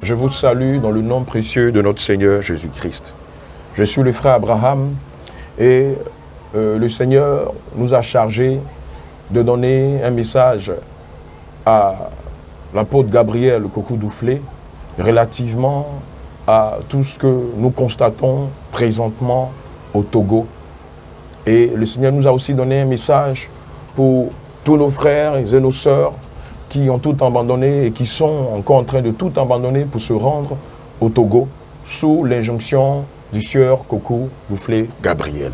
Je vous salue dans le nom précieux de notre Seigneur Jésus-Christ. Je suis le frère Abraham et le Seigneur nous a chargé de donner un message à l'apôtre Gabriel Kokou-Douflé relativement à tout ce que nous constatons présentement au Togo. Et le Seigneur nous a aussi donné un message pour tous nos frères et nos sœurs qui ont tout abandonné et qui sont encore en train de tout abandonner pour se rendre au Togo sous l'injonction du sieur Kokou-Douflé Gabriel.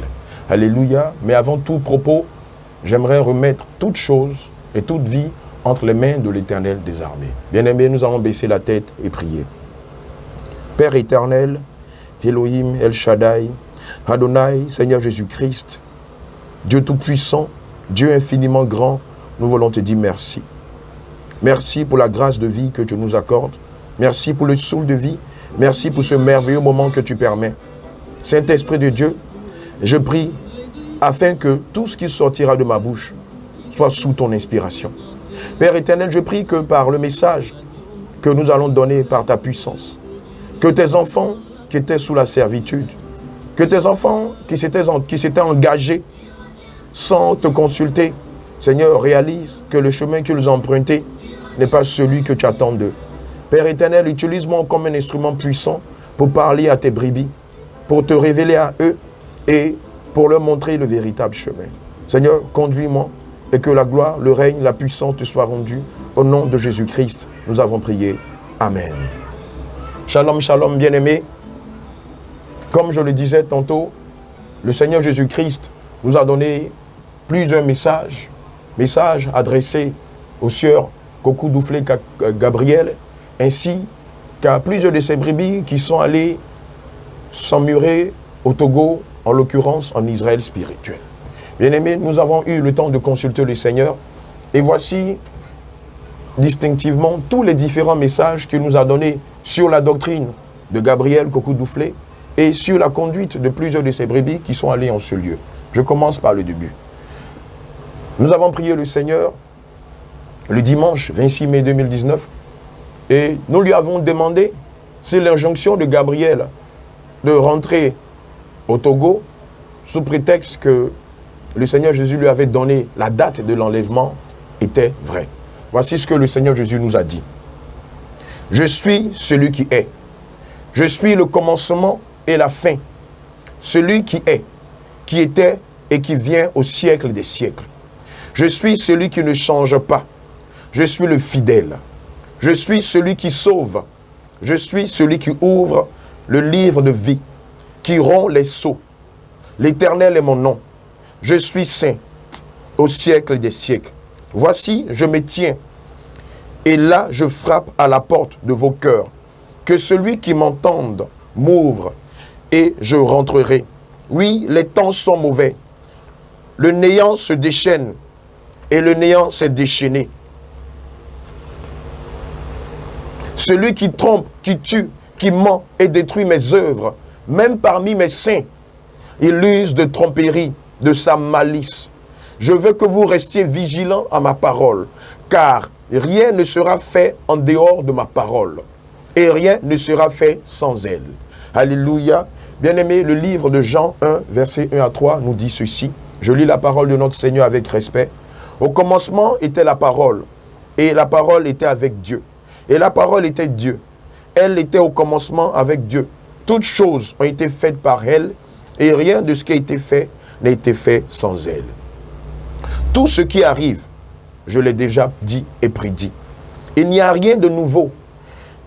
Alléluia. Mais avant tout propos, j'aimerais remettre toute chose et toute vie entre les mains de l'Éternel des armées. Bien-aimés, nous allons baisser la tête et prier. Père éternel, Elohim, El Shaddai, Adonai, Seigneur Jésus-Christ, Dieu tout-puissant, Dieu infiniment grand, nous voulons te dire merci. Merci pour la grâce de vie que tu nous accordes. Merci pour le souffle de vie. Merci pour ce merveilleux moment que tu permets. Saint-Esprit de Dieu, je prie afin que tout ce qui sortira de ma bouche soit sous ton inspiration. Père éternel, je prie que par le message que nous allons donner par ta puissance, que tes enfants qui étaient sous la servitude, que tes enfants qui s'étaient engagés sans te consulter, Seigneur, réalise que le chemin qu'ils ont emprunté n'est pas celui que tu attends d'eux. Père éternel, utilise-moi comme un instrument puissant pour parler à tes brebis, pour te révéler à eux et pour leur montrer le véritable chemin. Seigneur, conduis-moi et que la gloire, le règne, la puissance te soient rendus. Au nom de Jésus-Christ, nous avons prié. Amen. Shalom, shalom, bien-aimés. Comme je le disais tantôt, le Seigneur Jésus-Christ nous a donné plusieurs messages adressés au sieur Kokou-Douflé Gabriel, ainsi qu'à plusieurs de ses brebis qui sont allés s'emmurer au Togo, en l'occurrence en Israël spirituel. Bien-aimés, nous avons eu le temps de consulter le Seigneur et voici distinctivement tous les différents messages qu'il nous a donnés sur la doctrine de Gabriel Kokou-Douflé et sur la conduite de plusieurs de ses brebis qui sont allés en ce lieu. Je commence par le début. Nous avons prié le Seigneur le dimanche 26 mai 2019 et nous lui avons demandé, c'est l'injonction de Gabriel de rentrer au Togo sous prétexte que le Seigneur Jésus lui avait donné la date de l'enlèvement était vraie. Voici ce que le Seigneur Jésus nous a dit. Je suis celui qui est. Je suis le commencement et la fin. Celui qui est, qui était et qui vient au siècle des siècles. Je suis celui qui ne change pas. Je suis le fidèle. Je suis celui qui sauve. Je suis celui qui ouvre le livre de vie, qui rompt les sceaux. L'Éternel est mon nom. Je suis saint au siècle des siècles. Voici, je me tiens. Et là, je frappe à la porte de vos cœurs. Que celui qui m'entende m'ouvre et je rentrerai. Oui, les temps sont mauvais. Le néant se déchaîne et le néant s'est déchaîné. Celui qui trompe, qui tue, qui ment et détruit mes œuvres, même parmi mes saints, il use de tromperie, de sa malice. Je veux que vous restiez vigilants à ma parole, car rien ne sera fait en dehors de ma parole, et rien ne sera fait sans elle. Alléluia. Bien-aimé, le livre de Jean 1, versets 1 à 3 nous dit ceci. Je lis la parole de notre Seigneur avec respect. Au commencement était la parole, et la parole était avec Dieu. Et la parole était Dieu. Elle était au commencement avec Dieu. Toutes choses ont été faites par elle, et rien de ce qui a été fait n'a été fait sans elle. Tout ce qui arrive, je l'ai déjà dit et prédit. Il n'y a rien de nouveau.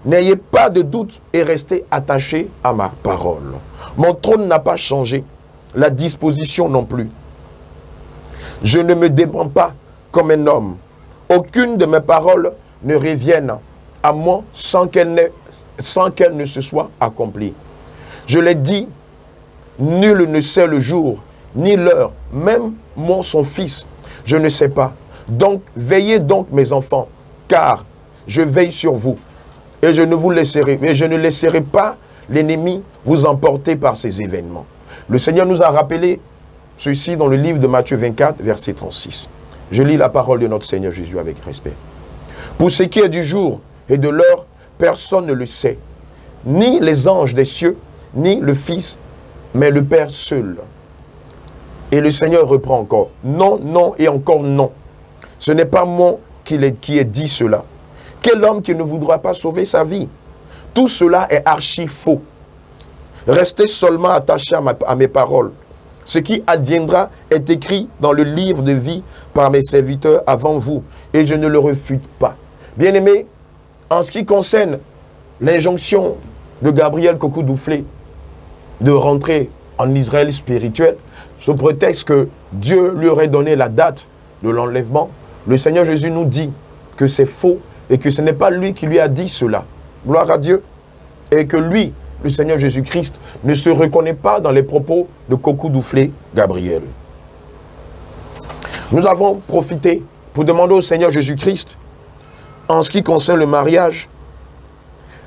N'ayez pas de doute et restez attachés à ma parole. Mon trône n'a pas changé, la disposition non plus. Je ne me débranche pas comme un homme. Aucune de mes paroles ne revienne à moi sans qu'elle ne se soit accomplie. Je l'ai dit, nul ne sait le jour, ni l'heure, même moi son fils, je ne sais pas. Donc, veillez donc mes enfants, car je veille sur vous, et je ne laisserai pas l'ennemi vous emporter par ces événements. Le Seigneur nous a rappelé ceci dans le livre de Matthieu 24, verset 36. Je lis la parole de notre Seigneur Jésus avec respect. Pour ce qui est du jour et de l'heure, personne ne le sait, ni les anges des cieux, ni le Fils, mais le Père seul. Et le Seigneur reprend encore. Non, non et encore non. Ce n'est pas moi qui ai dit cela. Quel homme qui ne voudra pas sauver sa vie? Tout cela est archi faux. Restez seulement attachés à mes paroles. Ce qui adviendra est écrit dans le livre de vie par mes serviteurs avant vous, et je ne le refute pas. Bien-aimés, en ce qui concerne l'injonction de Gabriel Kokou-Doufflé de rentrer en Israël spirituel, sous prétexte que Dieu lui aurait donné la date de l'enlèvement, le Seigneur Jésus nous dit que c'est faux et que ce n'est pas lui qui lui a dit cela. Gloire à Dieu. Et que lui, le Seigneur Jésus-Christ, ne se reconnaît pas dans les propos de Kokou-Doufflé Gabriel. Nous avons profité pour demander au Seigneur Jésus-Christ, en ce qui concerne le mariage,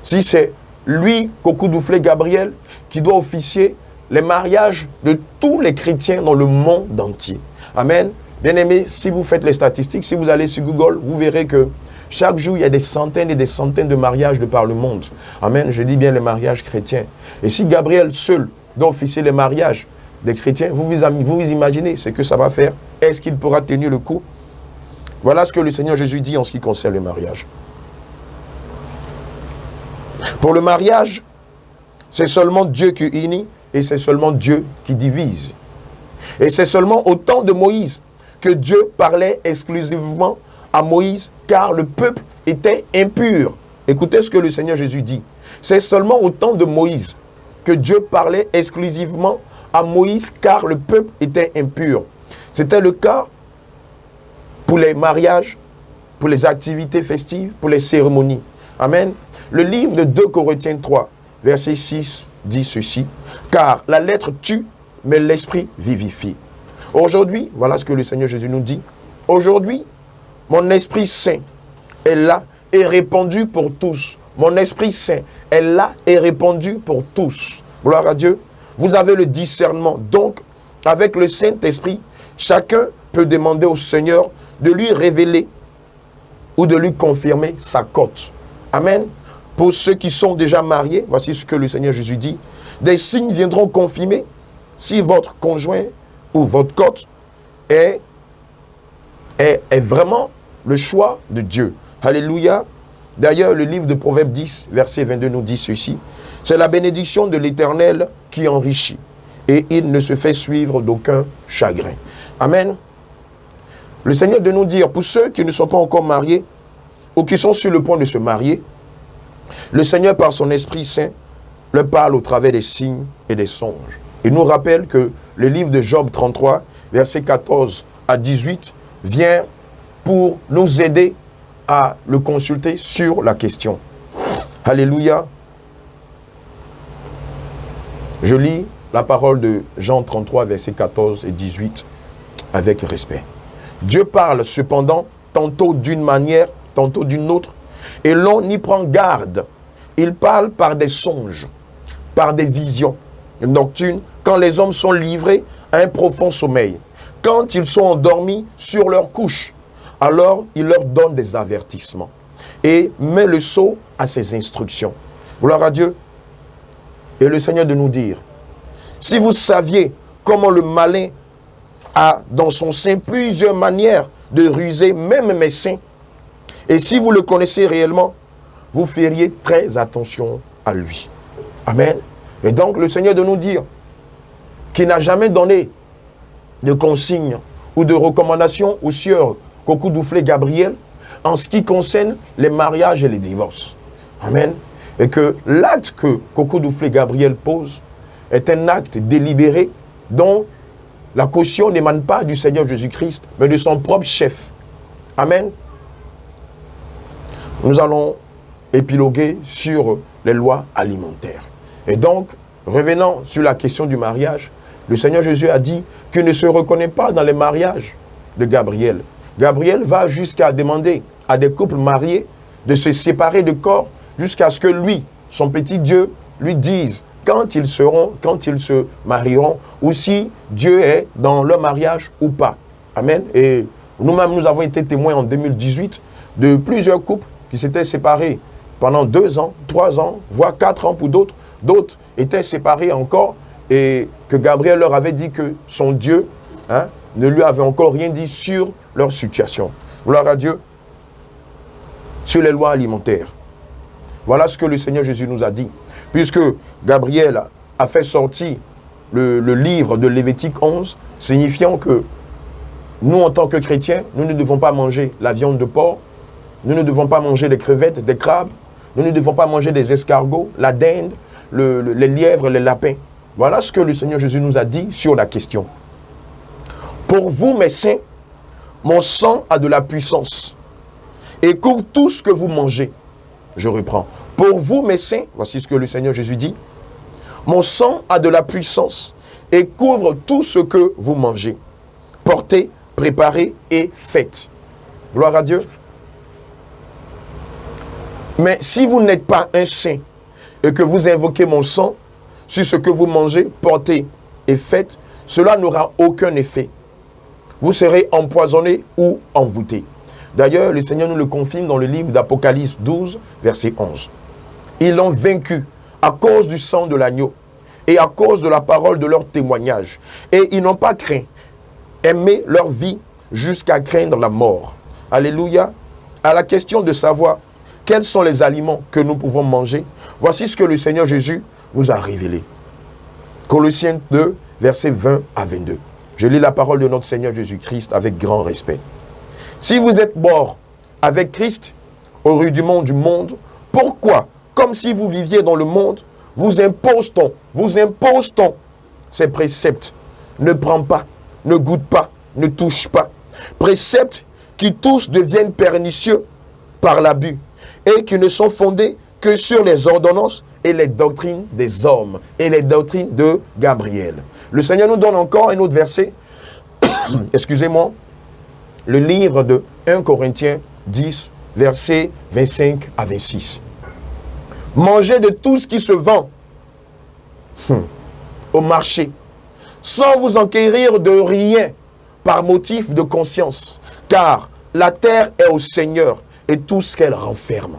si c'est lui, Kokou-Doufflé Gabriel, qui doit officier les mariages de tous les chrétiens dans le monde entier. Amen. Bien-aimés, si vous faites les statistiques, si vous allez sur Google, vous verrez que chaque jour, il y a des centaines et des centaines de mariages de par le monde. Amen. Je dis bien les mariages chrétiens. Et si Gabriel seul doit officier les mariages des chrétiens, vous vous imaginez ce que ça va faire? Est-ce qu'il pourra tenir le coup? Voilà ce que le Seigneur Jésus dit en ce qui concerne le mariage. Pour le mariage, c'est seulement Dieu qui unit et c'est seulement Dieu qui divise. Et c'est seulement au temps de Moïse que Dieu parlait exclusivement à Moïse, car le peuple était impur. Écoutez ce que le Seigneur Jésus dit. C'est seulement au temps de Moïse que Dieu parlait exclusivement à Moïse, car le peuple était impur. C'était le cas pour les mariages, pour les activités festives, pour les cérémonies. Amen. Le livre de 2 Corinthiens 3, verset 6, dit ceci. Car la lettre tue, mais l'esprit vivifie. Aujourd'hui, voilà ce que le Seigneur Jésus nous dit. Aujourd'hui, mon Esprit Saint est là et répandu pour tous. Mon Esprit Saint est là et répandu pour tous. Gloire à Dieu. Vous avez le discernement. Donc, avec le Saint-Esprit, chacun peut demander au Seigneur de lui révéler ou de lui confirmer sa cote. Amen. Pour ceux qui sont déjà mariés, voici ce que le Seigneur Jésus dit. Des signes viendront confirmer si votre conjoint ou votre cote est vraiment le choix de Dieu. Alléluia. D'ailleurs, le livre de Proverbes 10, verset 22 nous dit ceci. C'est la bénédiction de l'Éternel qui enrichit et il ne se fait suivre d'aucun chagrin. Amen. Le Seigneur de nous dire, pour ceux qui ne sont pas encore mariés ou qui sont sur le point de se marier, le Seigneur, par son Esprit Saint, leur parle au travers des signes et des songes. Il nous rappelle que le livre de Job 33, versets 14 à 18, vient pour nous aider à le consulter sur la question. Alléluia. Je lis la parole de Jean 33, versets 14 et 18 avec respect. Dieu parle cependant tantôt d'une manière, tantôt d'une autre, et l'on y prend garde. Il parle par des songes, par des visions nocturnes, quand les hommes sont livrés à un profond sommeil. Quand ils sont endormis sur leur couche, alors il leur donne des avertissements et met le sceau à ses instructions. Gloire à Dieu. Et le Seigneur de nous dire, si vous saviez comment le malin a dans son sein plusieurs manières de ruser même mes saints, et si vous le connaissez réellement, vous feriez très attention à lui. Amen. Et donc le Seigneur de nous dire qu'il n'a jamais donné de consignes ou de recommandations au sieur Kokou-Doufflé Gabriel en ce qui concerne les mariages et les divorces. Amen. Et que l'acte que Kokou-Doufflé Gabriel pose est un acte délibéré dont la caution n'émane pas du Seigneur Jésus-Christ, mais de son propre chef. Amen. Nous allons épiloguer sur les lois alimentaires. Et donc, revenant sur la question du mariage, le Seigneur Jésus a dit qu'il ne se reconnaît pas dans les mariages de Gabriel. Gabriel va jusqu'à demander à des couples mariés de se séparer de corps jusqu'à ce que lui, son petit Dieu, lui dise quand ils se marieront ou si Dieu est dans leur mariage ou pas. Amen. Et nous-mêmes, nous avons été témoins en 2018 de plusieurs couples qui s'étaient séparés pendant 2 ans, 3 ans, voire 4 ans pour d'autres. D'autres étaient séparés encore et que Gabriel leur avait dit que son Dieu ne lui avait encore rien dit sur leur situation. Gloire à Dieu. Sur les lois alimentaires. Voilà ce que le Seigneur Jésus nous a dit. Puisque Gabriel a fait sortir le livre de Lévitique 11, signifiant que nous, en tant que chrétiens, nous ne devons pas manger la viande de porc, nous ne devons pas manger des crevettes, des crabes, nous ne devons pas manger des escargots, la dinde, les lièvres, les lapins. Voilà ce que le Seigneur Jésus nous a dit sur la question. Pour vous, mes saints, mon sang a de la puissance et couvre tout ce que vous mangez. Je reprends. Pour vous, mes saints, voici ce que le Seigneur Jésus dit. Mon sang a de la puissance et couvre tout ce que vous mangez. Portez, préparez et faites. Gloire à Dieu. Mais si vous n'êtes pas un saint et que vous invoquez mon sang sur ce que vous mangez, portez et faites, cela n'aura aucun effet. Vous serez empoisonné ou envoûté. D'ailleurs, le Seigneur nous le confirme dans le livre d'Apocalypse 12, verset 11. Ils l'ont vaincu à cause du sang de l'agneau et à cause de la parole de leur témoignage. Et ils n'ont pas craint, aimé leur vie jusqu'à craindre la mort. Alléluia. À la question de savoir quels sont les aliments que nous pouvons manger, voici ce que le Seigneur Jésus nous a révélé. Colossiens 2, versets 20 à 22. Je lis la parole de notre Seigneur Jésus-Christ avec grand respect. Si vous êtes morts avec Christ au rudiment du monde, pourquoi, comme si vous viviez dans le monde, vous impose-t-on ces préceptes? Ne prends pas, ne goûte pas, ne touche pas. Préceptes qui tous deviennent pernicieux par l'abus et qui ne sont fondés que sur les ordonnances et les doctrines des hommes et les doctrines de Gabriel. Le Seigneur nous donne encore un autre verset, excusez-moi, le livre de 1 Corinthiens 10, versets 25 à 26. Mangez de tout ce qui se vend au marché, sans vous enquérir de rien par motif de conscience, car la terre est au Seigneur et tout ce qu'elle renferme.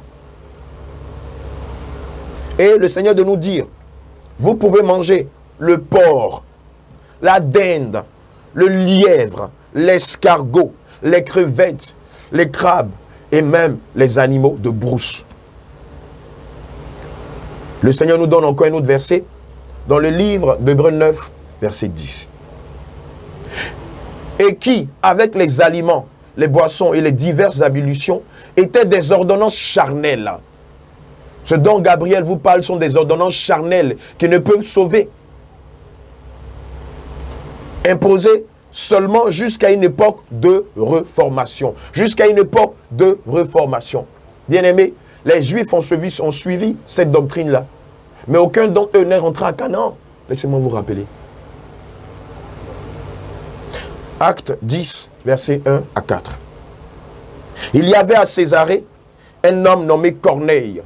Et le Seigneur de nous dire, vous pouvez manger le porc, la dinde, le lièvre, l'escargot, les crevettes, les crabes et même les animaux de brousse. Le Seigneur nous donne encore un autre verset dans le livre d'Hébreux 9, verset 10. Et qui, avec les aliments, les boissons et les diverses ablutions, étaient des ordonnances charnelles. Ce dont Gabriel vous parle sont des ordonnances charnelles qui ne peuvent sauver. Imposées seulement jusqu'à une époque de reformation. Jusqu'à une époque de reformation. Bien-aimés, les Juifs ont suivi cette doctrine-là. Mais aucun d'entre eux n'est rentré à Canaan. Laissez-moi vous rappeler. Acte 10, versets 1 à 4. Il y avait à Césarée un homme nommé Corneille,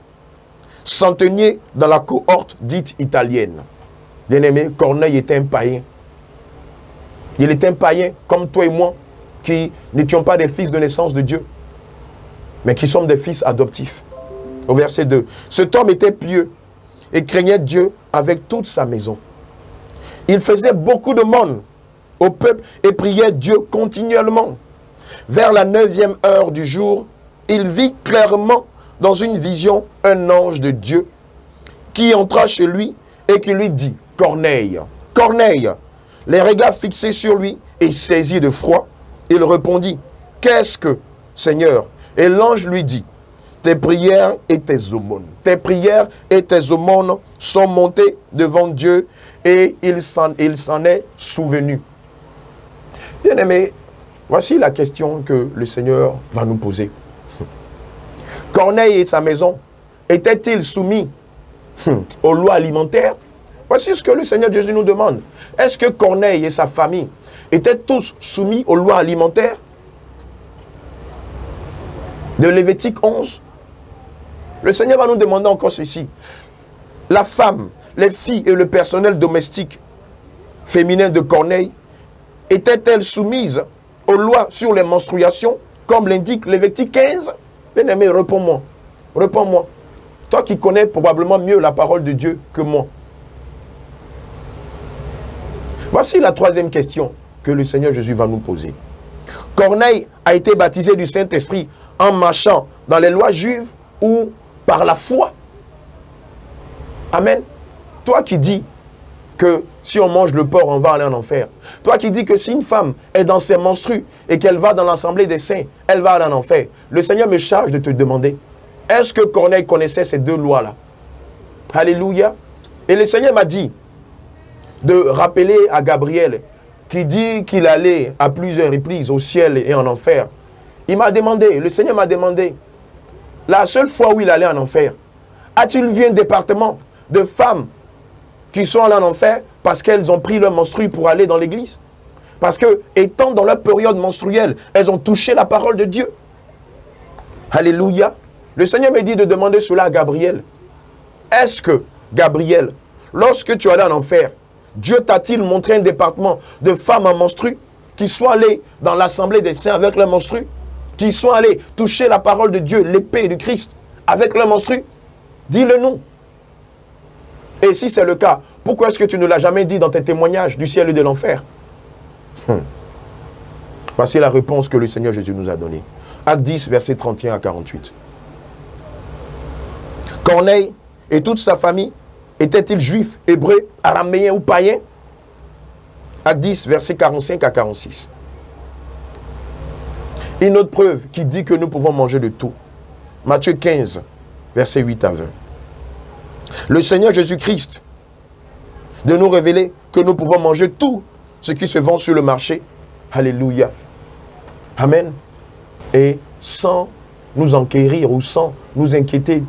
centenier dans la cohorte dite italienne. Bien-aimé, Corneille était un païen. Il était un païen comme toi et moi, qui n'étions pas des fils de naissance de Dieu, mais qui sommes des fils adoptifs. Au verset 2. Cet homme était pieux et craignait Dieu avec toute sa maison. Il faisait beaucoup de monde au peuple et priait Dieu continuellement. Vers la 9e heure du jour, il vit clairement dans une vision un ange de Dieu qui entra chez lui et qui lui dit, Corneille, Corneille. Les regards fixés sur lui et saisi de froid, il répondit, qu'est-ce que, Seigneur? Et l'ange lui dit, tes prières et tes aumônes sont montées devant Dieu et il s'en est souvenu. Bien-aimés, voici la question que le Seigneur va nous poser. Corneille et sa maison étaient-ils soumis aux lois alimentaires? Voici ce que le Seigneur Jésus nous demande. Est-ce que Corneille et sa famille étaient tous soumis aux lois alimentaires de Lévitique 11? Le Seigneur va nous demander encore ceci. La femme, les filles et le personnel domestique féminin de Corneille étaient-elles soumises aux lois sur les menstruations comme l'indique Lévitique 15? Bien-aimé, réponds-moi. Réponds-moi. Toi qui connais probablement mieux la parole de Dieu que moi. Voici la troisième question que le Seigneur Jésus va nous poser. Corneille a été baptisé du Saint-Esprit en marchant dans les lois juives ou par la foi? Amen. Toi qui dis que si on mange le porc, on va aller en enfer. Toi qui dis que si une femme est dans ses menstrues et qu'elle va dans l'assemblée des saints, elle va aller en enfer. Le Seigneur me charge de te demander, est-ce que Corneille connaissait ces deux lois-là? Alléluia. Et le Seigneur m'a dit de rappeler à Gabriel, qui dit qu'il allait à plusieurs reprises au ciel et en enfer. Il m'a demandé, le Seigneur m'a demandé, la seule fois où il allait en enfer, a-t-il vu un département de femmes qui sont allées en enfer parce qu'elles ont pris leur menstru pour aller dans l'église? Parce que, étant dans leur période menstruelle, elles ont touché la parole de Dieu. Alléluia. Le Seigneur me dit de demander cela à Gabriel. Est-ce que, Gabriel, lorsque tu allais en enfer, Dieu t'a-t-il montré un département de femmes en menstru qui sont allées dans l'assemblée des saints avec leur menstru, qui sont allées toucher la parole de Dieu, l'épée du Christ, avec leur menstru? Dis-le nous. Et si c'est le cas, pourquoi est-ce que tu ne l'as jamais dit dans tes témoignages du ciel et de l'enfer? Voici la réponse que le Seigneur Jésus nous a donnée. Acte 10, versets 31 à 48. Corneille et toute sa famille étaient-ils juifs, hébreux, araméens ou païens? Acte 10, versets 45 à 46. Une autre preuve qui dit que nous pouvons manger de tout. Matthieu 15, versets 8 à 20. Le Seigneur Jésus-Christ de nous révéler que nous pouvons manger tout ce qui se vend sur le marché. Alléluia. Amen. Et sans nous enquérir ou sans nous inquiéter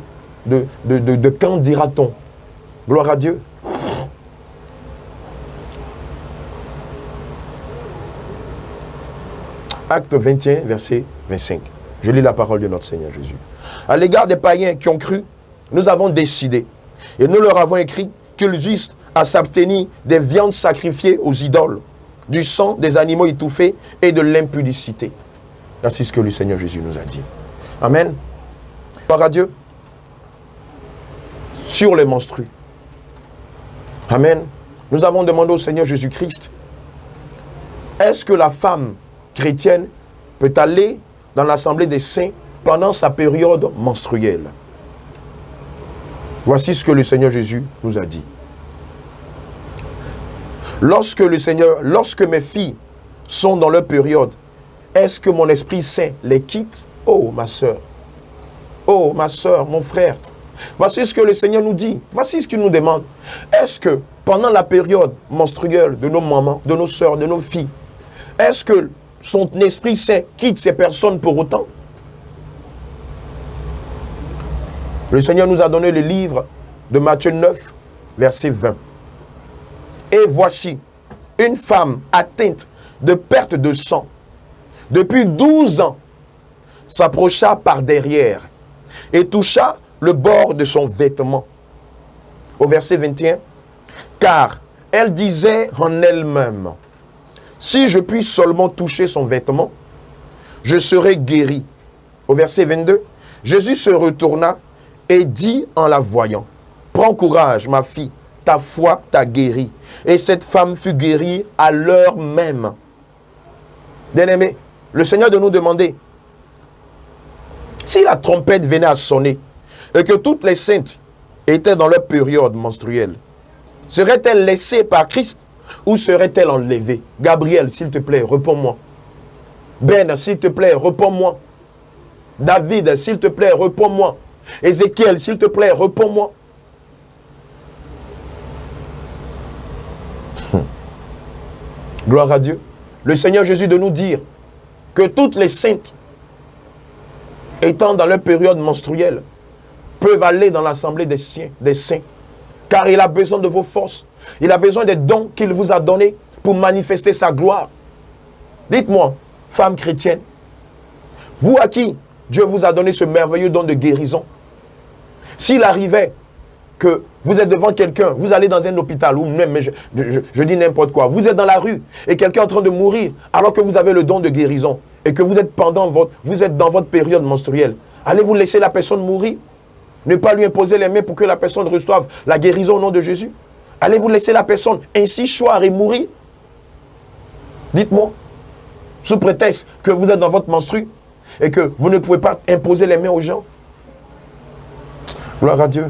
de quand dira-t-on. Gloire à Dieu. Acte 21, verset 25. Je lis la parole de notre Seigneur Jésus. À l'égard des païens qui ont cru, nous avons décidé, et nous leur avons écrit qu'ils eussent à s'abstenir des viandes sacrifiées aux idoles, du sang des animaux étouffés et de l'impudicité. C'est ce que le Seigneur Jésus nous a dit. Amen. Gloire à Dieu. Sur les menstrues. Amen. Nous avons demandé au Seigneur Jésus-Christ, est-ce que la femme chrétienne peut aller dans l'assemblée des saints pendant sa période menstruelle? Voici ce que le Seigneur Jésus nous a dit. Lorsque mes filles sont dans leur période, est-ce que mon Esprit Saint les quitte? Oh ma soeur, mon frère. Voici ce que le Seigneur nous dit. Voici ce qu'il nous demande. Est-ce que pendant la période menstruelle de nos mamans, de nos soeurs, de nos filles, est-ce que son Esprit Saint quitte ces personnes pour autant? Le Seigneur nous a donné le livre de Matthieu 9, verset 20. Et voici, une femme atteinte de perte de sang, depuis 12 ans, s'approcha par derrière et toucha le bord de son vêtement. Au verset 21, car elle disait en elle-même, si je puis seulement toucher son vêtement, je serai guéri. Au verset 22, Jésus se retourna et dit en la voyant, prends courage, ma fille, ta foi t'a guéri. Et cette femme fut guérie à l'heure même. Bien-aimé, le Seigneur de nous demander, si la trompette venait à sonner et que toutes les saintes étaient dans leur période menstruelle, seraient-elles laissées par Christ ou seraient-elles enlevées? Gabriel, s'il te plaît, réponds-moi. Ben, s'il te plaît, réponds-moi. David, s'il te plaît, réponds-moi. Ézéchiel, s'il te plaît, réponds-moi. Gloire à Dieu. Le Seigneur Jésus de nous dire que toutes les saintes étant dans leur période menstruelle peuvent aller dans l'assemblée des saints, car il a besoin de vos forces. Il a besoin des dons qu'il vous a donnés pour manifester sa gloire. Dites-moi, femme chrétienne, vous à qui Dieu vous a donné ce merveilleux don de guérison, s'il arrivait que vous êtes devant quelqu'un, vous allez dans un hôpital, ou même, je dis n'importe quoi, vous êtes dans la rue et quelqu'un est en train de mourir alors que vous avez le don de guérison et que vous êtes dans votre période menstruelle, allez-vous laisser la personne mourir? Ne pas lui imposer les mains pour que la personne reçoive la guérison au nom de Jésus? Allez-vous laisser la personne ainsi choir et mourir? Dites-moi. Sous prétexte que vous êtes dans votre menstru et que vous ne pouvez pas imposer les mains aux gens. Gloire à Dieu.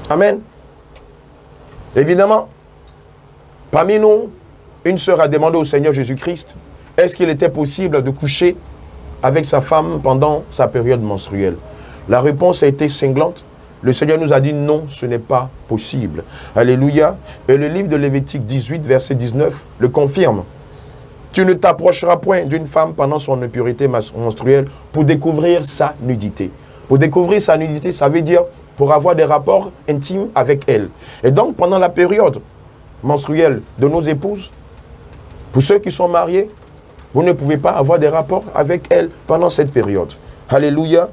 Amen. Évidemment, parmi nous, une sœur a demandé au Seigneur Jésus-Christ, est-ce qu'il était possible de coucher avec sa femme pendant sa période menstruelle? La réponse a été cinglante. Le Seigneur nous a dit non, ce n'est pas possible. Alléluia. Et le livre de Lévitique 18, verset 19, le confirme. Tu ne t'approcheras point d'une femme pendant son impurité menstruelle pour découvrir sa nudité. Pour découvrir sa nudité, ça veut dire pour avoir des rapports intimes avec elle. Et donc, pendant la période menstruelle de nos épouses, pour ceux qui sont mariés, vous ne pouvez pas avoir des rapports avec elles pendant cette période. Alléluia.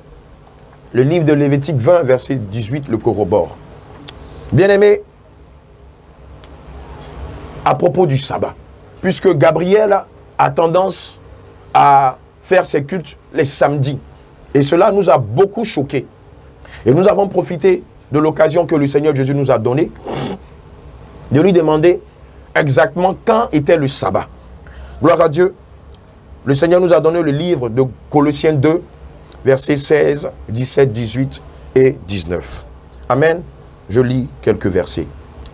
Le livre de Lévitique 20, verset 18, le corrobore. Bien-aimés, à propos du sabbat, puisque Gabriel a tendance à faire ses cultes les samedis, et cela nous a beaucoup choqués. Et nous avons profité de l'occasion que le Seigneur Jésus nous a donnée de lui demander exactement quand était le sabbat. Gloire à Dieu. Le Seigneur nous a donné le livre de Colossiens 2, versets 16, 17, 18 et 19. Amen. Je lis quelques versets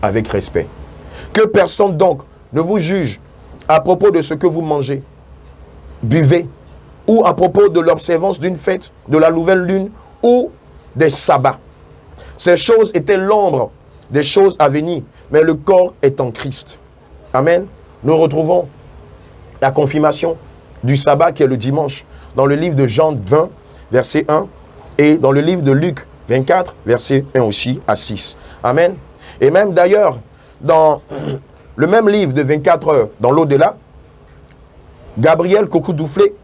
avec respect. Que personne donc ne vous juge à propos de ce que vous mangez, buvez, ou à propos de l'observance d'une fête, de la nouvelle lune, ou des sabbats. Ces choses étaient l'ombre des choses à venir, mais le corps est en Christ. Amen. Nous retrouvons la confirmation du sabbat qui est le dimanche dans le livre de Jean 20, verset 1, et dans le livre de Luc 24, verset 1 aussi à 6. Amen. Et même d'ailleurs, dans le même livre de 24 heures, dans l'au-delà, Gabriel Kokou-Douflé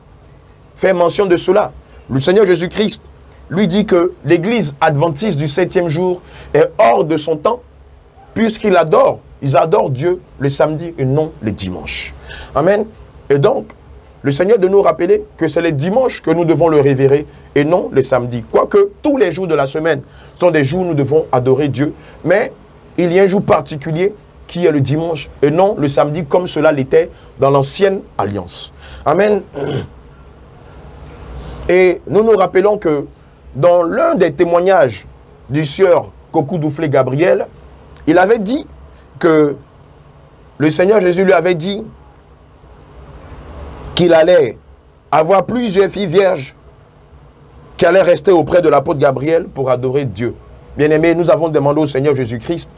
fait mention de cela. Le Seigneur Jésus-Christ lui dit que l'église adventiste du 7e jour est hors de son temps, puisqu'ils adorent Dieu le samedi et non le dimanche. Amen. Et donc, le Seigneur de nous rappeler que c'est les dimanches que nous devons le révérer et non les samedis. Quoique tous les jours de la semaine sont des jours où nous devons adorer Dieu. Mais il y a un jour particulier qui est le dimanche et non le samedi comme cela l'était dans l'ancienne alliance. Amen. Et nous nous rappelons que dans l'un des témoignages du sieur Kokou-Douflé Gabriel, il avait dit que le Seigneur Jésus lui avait dit qu'il allait avoir plusieurs filles vierges qui allaient rester auprès de l'apôtre Gabriel pour adorer Dieu. Bien-aimés, nous avons demandé au Seigneur Jésus-Christ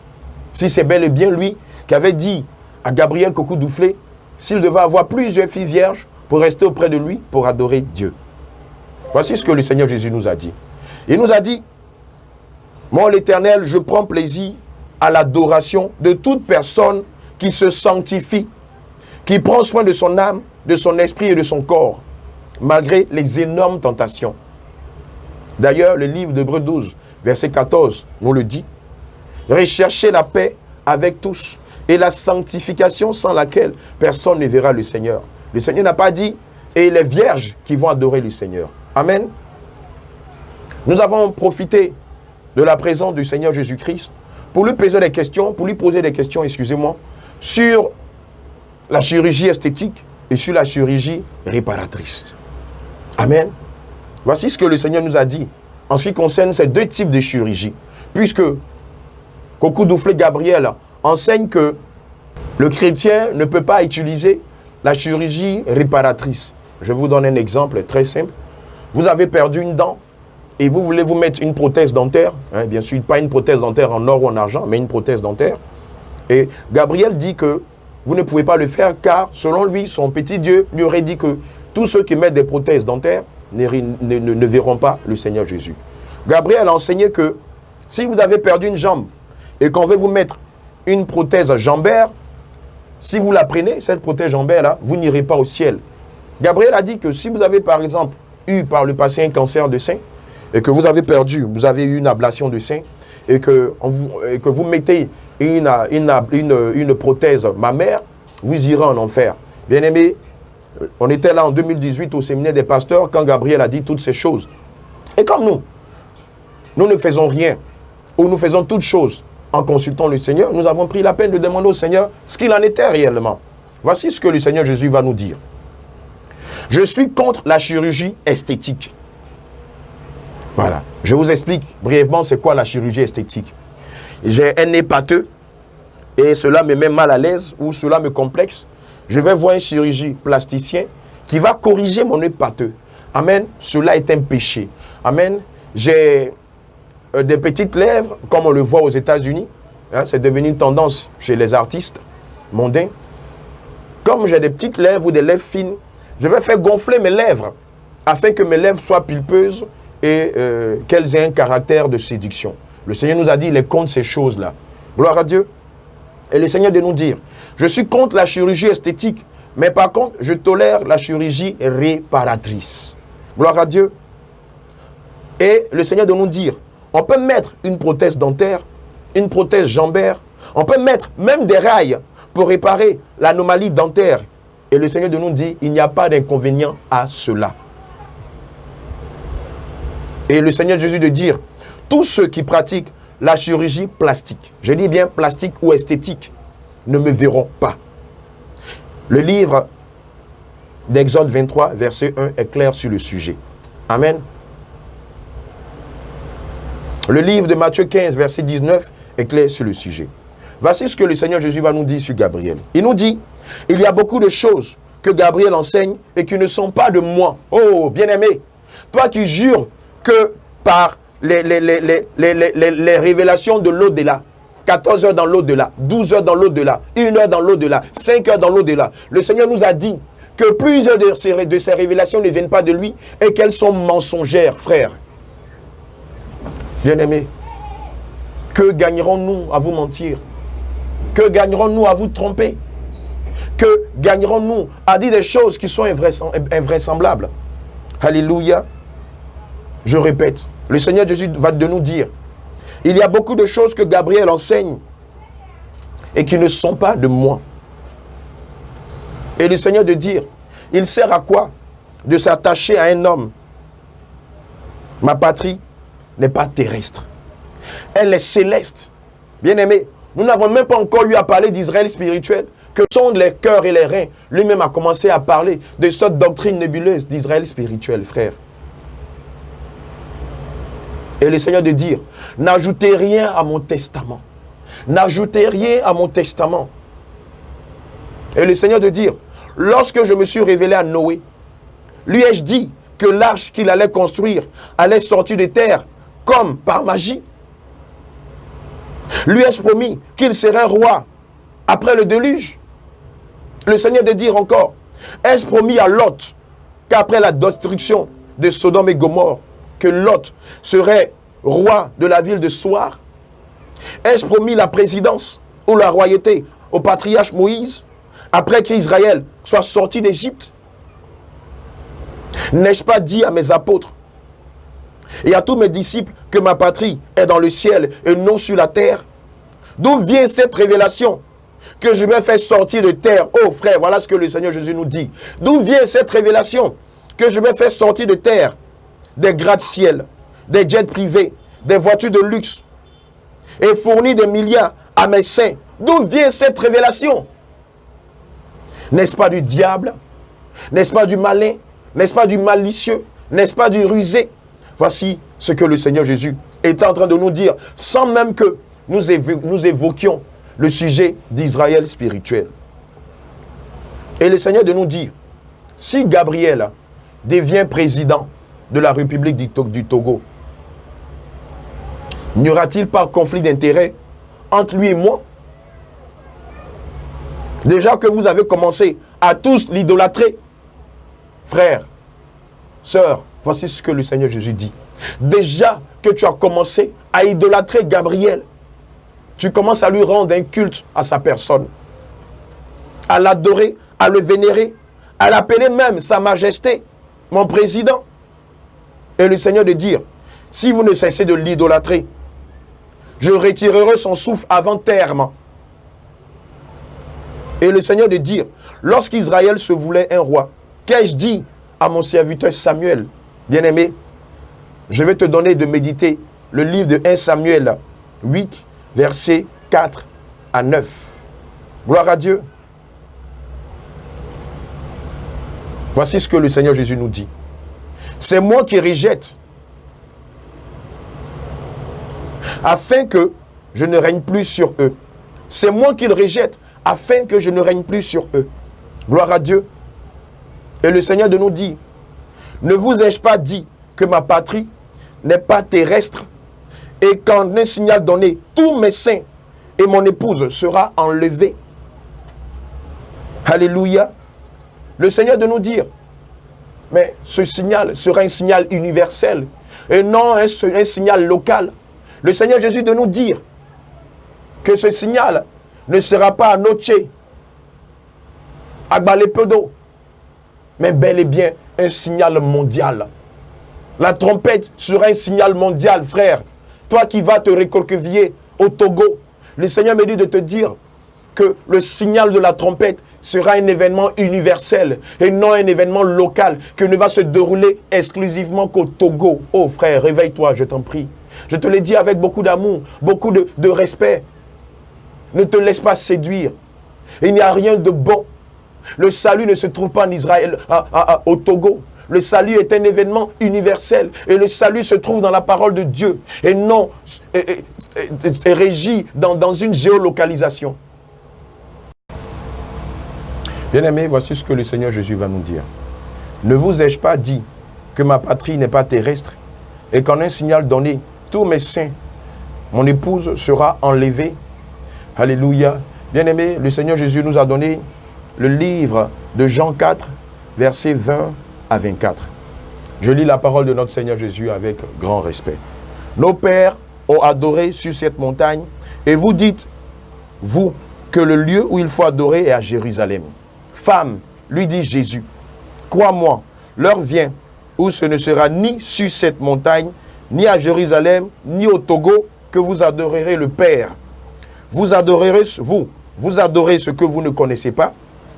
si c'est bel et bien lui qui avait dit à Gabriel Kokou-Douflé s'il devait avoir plusieurs filles vierges pour rester auprès de lui pour adorer Dieu. Voici ce que le Seigneur Jésus nous a dit. Il nous a dit, moi l'Éternel, je prends plaisir à l'adoration de toute personne qui se sanctifie, qui prend soin de son âme, de son esprit et de son corps, malgré les énormes tentations. D'ailleurs, le livre d'Hébreux 12, verset 14, nous le dit. Recherchez la paix avec tous et la sanctification sans laquelle personne ne verra le Seigneur. Le Seigneur n'a pas dit, et les vierges qui vont adorer le Seigneur. Amen. Nous avons profité de la présence du Seigneur Jésus-Christ pour lui poser des questions, excusez-moi, sur la chirurgie esthétique et sur la chirurgie réparatrice. Amen. Voici ce que le Seigneur nous a dit en ce qui concerne ces deux types de chirurgie. Puisque Kokou-Douflé Gabriel enseigne que le chrétien ne peut pas utiliser la chirurgie réparatrice. Je vous donne un exemple très simple. Vous avez perdu une dent et vous voulez vous mettre une prothèse dentaire. Bien sûr, pas une prothèse dentaire en or ou en argent, mais une prothèse dentaire. Et Gabriel dit que vous ne pouvez pas le faire car, selon lui, son petit Dieu lui aurait dit que tous ceux qui mettent des prothèses dentaires ne verront pas le Seigneur Jésus. Gabriel a enseigné que si vous avez perdu une jambe et qu'on veut vous mettre une prothèse jambaire, si vous la prenez, cette prothèse jambaire-là, vous n'irez pas au ciel. Gabriel a dit que si vous avez par exemple eu par le passé un cancer de sein et que vous avez eu une ablation de sein et que vous mettez une prothèse mammaire, vous irez en enfer. Bien-aimé, On était là en 2018 au séminaire des pasteurs quand Gabriel a dit toutes ces choses. Et comme nous ne faisons rien, ou nous faisons toutes choses en consultant le Seigneur, nous avons pris la peine de demander au Seigneur ce qu'il en était réellement. Voici ce que le Seigneur Jésus va nous dire. Je suis contre la chirurgie esthétique. Voilà. Je vous explique brièvement c'est quoi la chirurgie esthétique. J'ai un nez pâteux et cela me met mal à l'aise ou cela me complexe. Je vais voir un chirurgien plasticien qui va corriger mon nez pâteux. Amen. Cela est un péché. Amen. J'ai des petites lèvres, comme on le voit aux États-Unis. Hein, c'est devenu une tendance chez les artistes mondains. Comme j'ai des petites lèvres ou des lèvres fines, je vais faire gonfler mes lèvres afin que mes lèvres soient pulpeuses et qu'elles aient un caractère de séduction. Le Seigneur nous a dit, il est contre ces choses-là. Gloire à Dieu. Et le Seigneur de nous dire, je suis contre la chirurgie esthétique, mais par contre, je tolère la chirurgie réparatrice. Gloire à Dieu. Et le Seigneur de nous dire, on peut mettre une prothèse dentaire, une prothèse jambaire, on peut mettre même des rails pour réparer l'anomalie dentaire. Et le Seigneur de nous dit, il n'y a pas d'inconvénient à cela. Et le Seigneur Jésus de dire, tous ceux qui pratiquent la chirurgie plastique, je dis bien plastique ou esthétique, ne me verront pas. Le livre d'Exode 23, verset 1 est clair sur le sujet. Amen. Le livre de Matthieu 15, verset 19 est clair sur le sujet. Voici ce que le Seigneur Jésus va nous dire sur Gabriel. Il nous dit, il y a beaucoup de choses que Gabriel enseigne et qui ne sont pas de moi. Oh, bien-aimé, toi qui jures que par les révélations de l'au-delà, 14 heures dans l'au-delà, 12 heures dans l'au-delà, 1 heure dans l'au-delà, 5 heures dans l'au-delà, le Seigneur nous a dit que plusieurs de ces révélations ne viennent pas de lui et qu'elles sont mensongères, frères. Bien-aimés, que gagnerons-nous à vous mentir? Que gagnerons-nous à vous tromper? Que gagnerons-nous à dire des choses qui sont invraisemblables? Alléluia. Je répète, le Seigneur Jésus va de nous dire, il y a beaucoup de choses que Gabriel enseigne et qui ne sont pas de moi. Et le Seigneur de dire, il sert à quoi de s'attacher à un homme? Ma patrie n'est pas terrestre. Elle est céleste. Bien-aimé, nous n'avons même pas encore eu à parler d'Israël spirituel, que sont les cœurs et les reins. Lui-même a commencé à parler de cette doctrine nébuleuse d'Israël spirituel, frère. Et le Seigneur de dire, n'ajoutez rien à mon testament. N'ajoutez rien à mon testament. Et le Seigneur de dire, lorsque je me suis révélé à Noé, lui ai-je dit que l'arche qu'il allait construire allait sortir de terre comme par magie? Lui ai-je promis qu'il serait roi après le déluge? Le Seigneur de dire encore, ai-je promis à Lot qu'après la destruction de Sodome et Gomorrhe, que Lot serait roi de la ville de Soar? Ai-je promis la présidence ou la royauté au patriarche Moïse après qu'Israël soit sorti d'Égypte? N'ai-je pas dit à mes apôtres et à tous mes disciples que ma patrie est dans le ciel et non sur la terre? D'où vient cette révélation que je vais faire sortir de terre? Oh frère, voilà ce que le Seigneur Jésus nous dit. D'où vient cette révélation que je vais faire sortir de terre des gratte-ciel, des jets privés, des voitures de luxe et fournir des milliards à mes saints? D'où vient cette révélation? N'est-ce pas du diable? N'est-ce pas du malin? N'est-ce pas du malicieux? N'est-ce pas du rusé? Voici ce que le Seigneur Jésus est en train de nous dire, sans même que nous évoquions le sujet d'Israël spirituel. Et le Seigneur de nous dire, si Gabriel devient président de la République du Togo, n'y aura-t-il pas conflit d'intérêts entre lui et moi? Déjà que vous avez commencé à tous l'idolâtrer, frères, sœurs, voici ce que le Seigneur Jésus dit. Déjà que tu as commencé à idolâtrer Gabriel, tu commences à lui rendre un culte à sa personne, à l'adorer, à le vénérer, à l'appeler même sa majesté, mon président. Et le Seigneur de dire, si vous ne cessez de l'idolâtrer, je retirerai son souffle avant terme. Et le Seigneur de dire, lorsqu'Israël se voulait un roi, Qu'ai-je dit à mon serviteur Samuel? Bien-aimé, je vais te donner de méditer le livre de 1 Samuel 8, versets 4 à 9. Gloire à Dieu. Voici ce que le Seigneur Jésus nous dit. C'est moi qui rejette, afin que je ne règne plus sur eux. C'est moi qui le rejette, afin que je ne règne plus sur eux. Gloire à Dieu. Et le Seigneur de nous dit, ne vous ai-je pas dit que ma patrie n'est pas terrestre, et qu'en un signal donné, tous mes saints et mon épouse sera enlevée. Alléluia. Le Seigneur de nous dire, mais ce signal sera un signal universel et non un signal local. Le Seigneur Jésus de nous dire que ce signal ne sera pas à Noche, à Balepedo, mais bel et bien un signal mondial. La trompette sera un signal mondial, frère. Toi qui vas te réconcilier au Togo, le Seigneur me dit de te dire que le signal de la trompette sera un événement universel et non un événement local qui ne va se dérouler exclusivement qu'au Togo. Oh frère, réveille-toi, je t'en prie. Je te l'ai dit avec beaucoup d'amour, beaucoup de respect. Ne te laisse pas séduire. Il n'y a rien de bon. Le salut ne se trouve pas en Israël, au Togo. Le salut est un événement universel et le salut se trouve dans la parole de Dieu et non est régi dans une géolocalisation. Bien-aimés, voici ce que le Seigneur Jésus va nous dire. Ne vous ai-je pas dit que ma patrie n'est pas terrestre et qu'en un signal donné, tous mes saints, mon épouse sera enlevée? Alléluia. Bien-aimés, le Seigneur Jésus nous a donné le livre de Jean 4, versets 20 à 24. Je lis la parole de notre Seigneur Jésus avec grand respect. Nos pères ont adoré sur cette montagne et vous dites, vous, que le lieu où il faut adorer est à Jérusalem. Femme, lui dit Jésus, crois-moi, l'heure vient où ce ne sera ni sur cette montagne, ni à Jérusalem, ni au Togo, que vous adorerez le Père. Vous adorez ce que vous ne connaissez pas.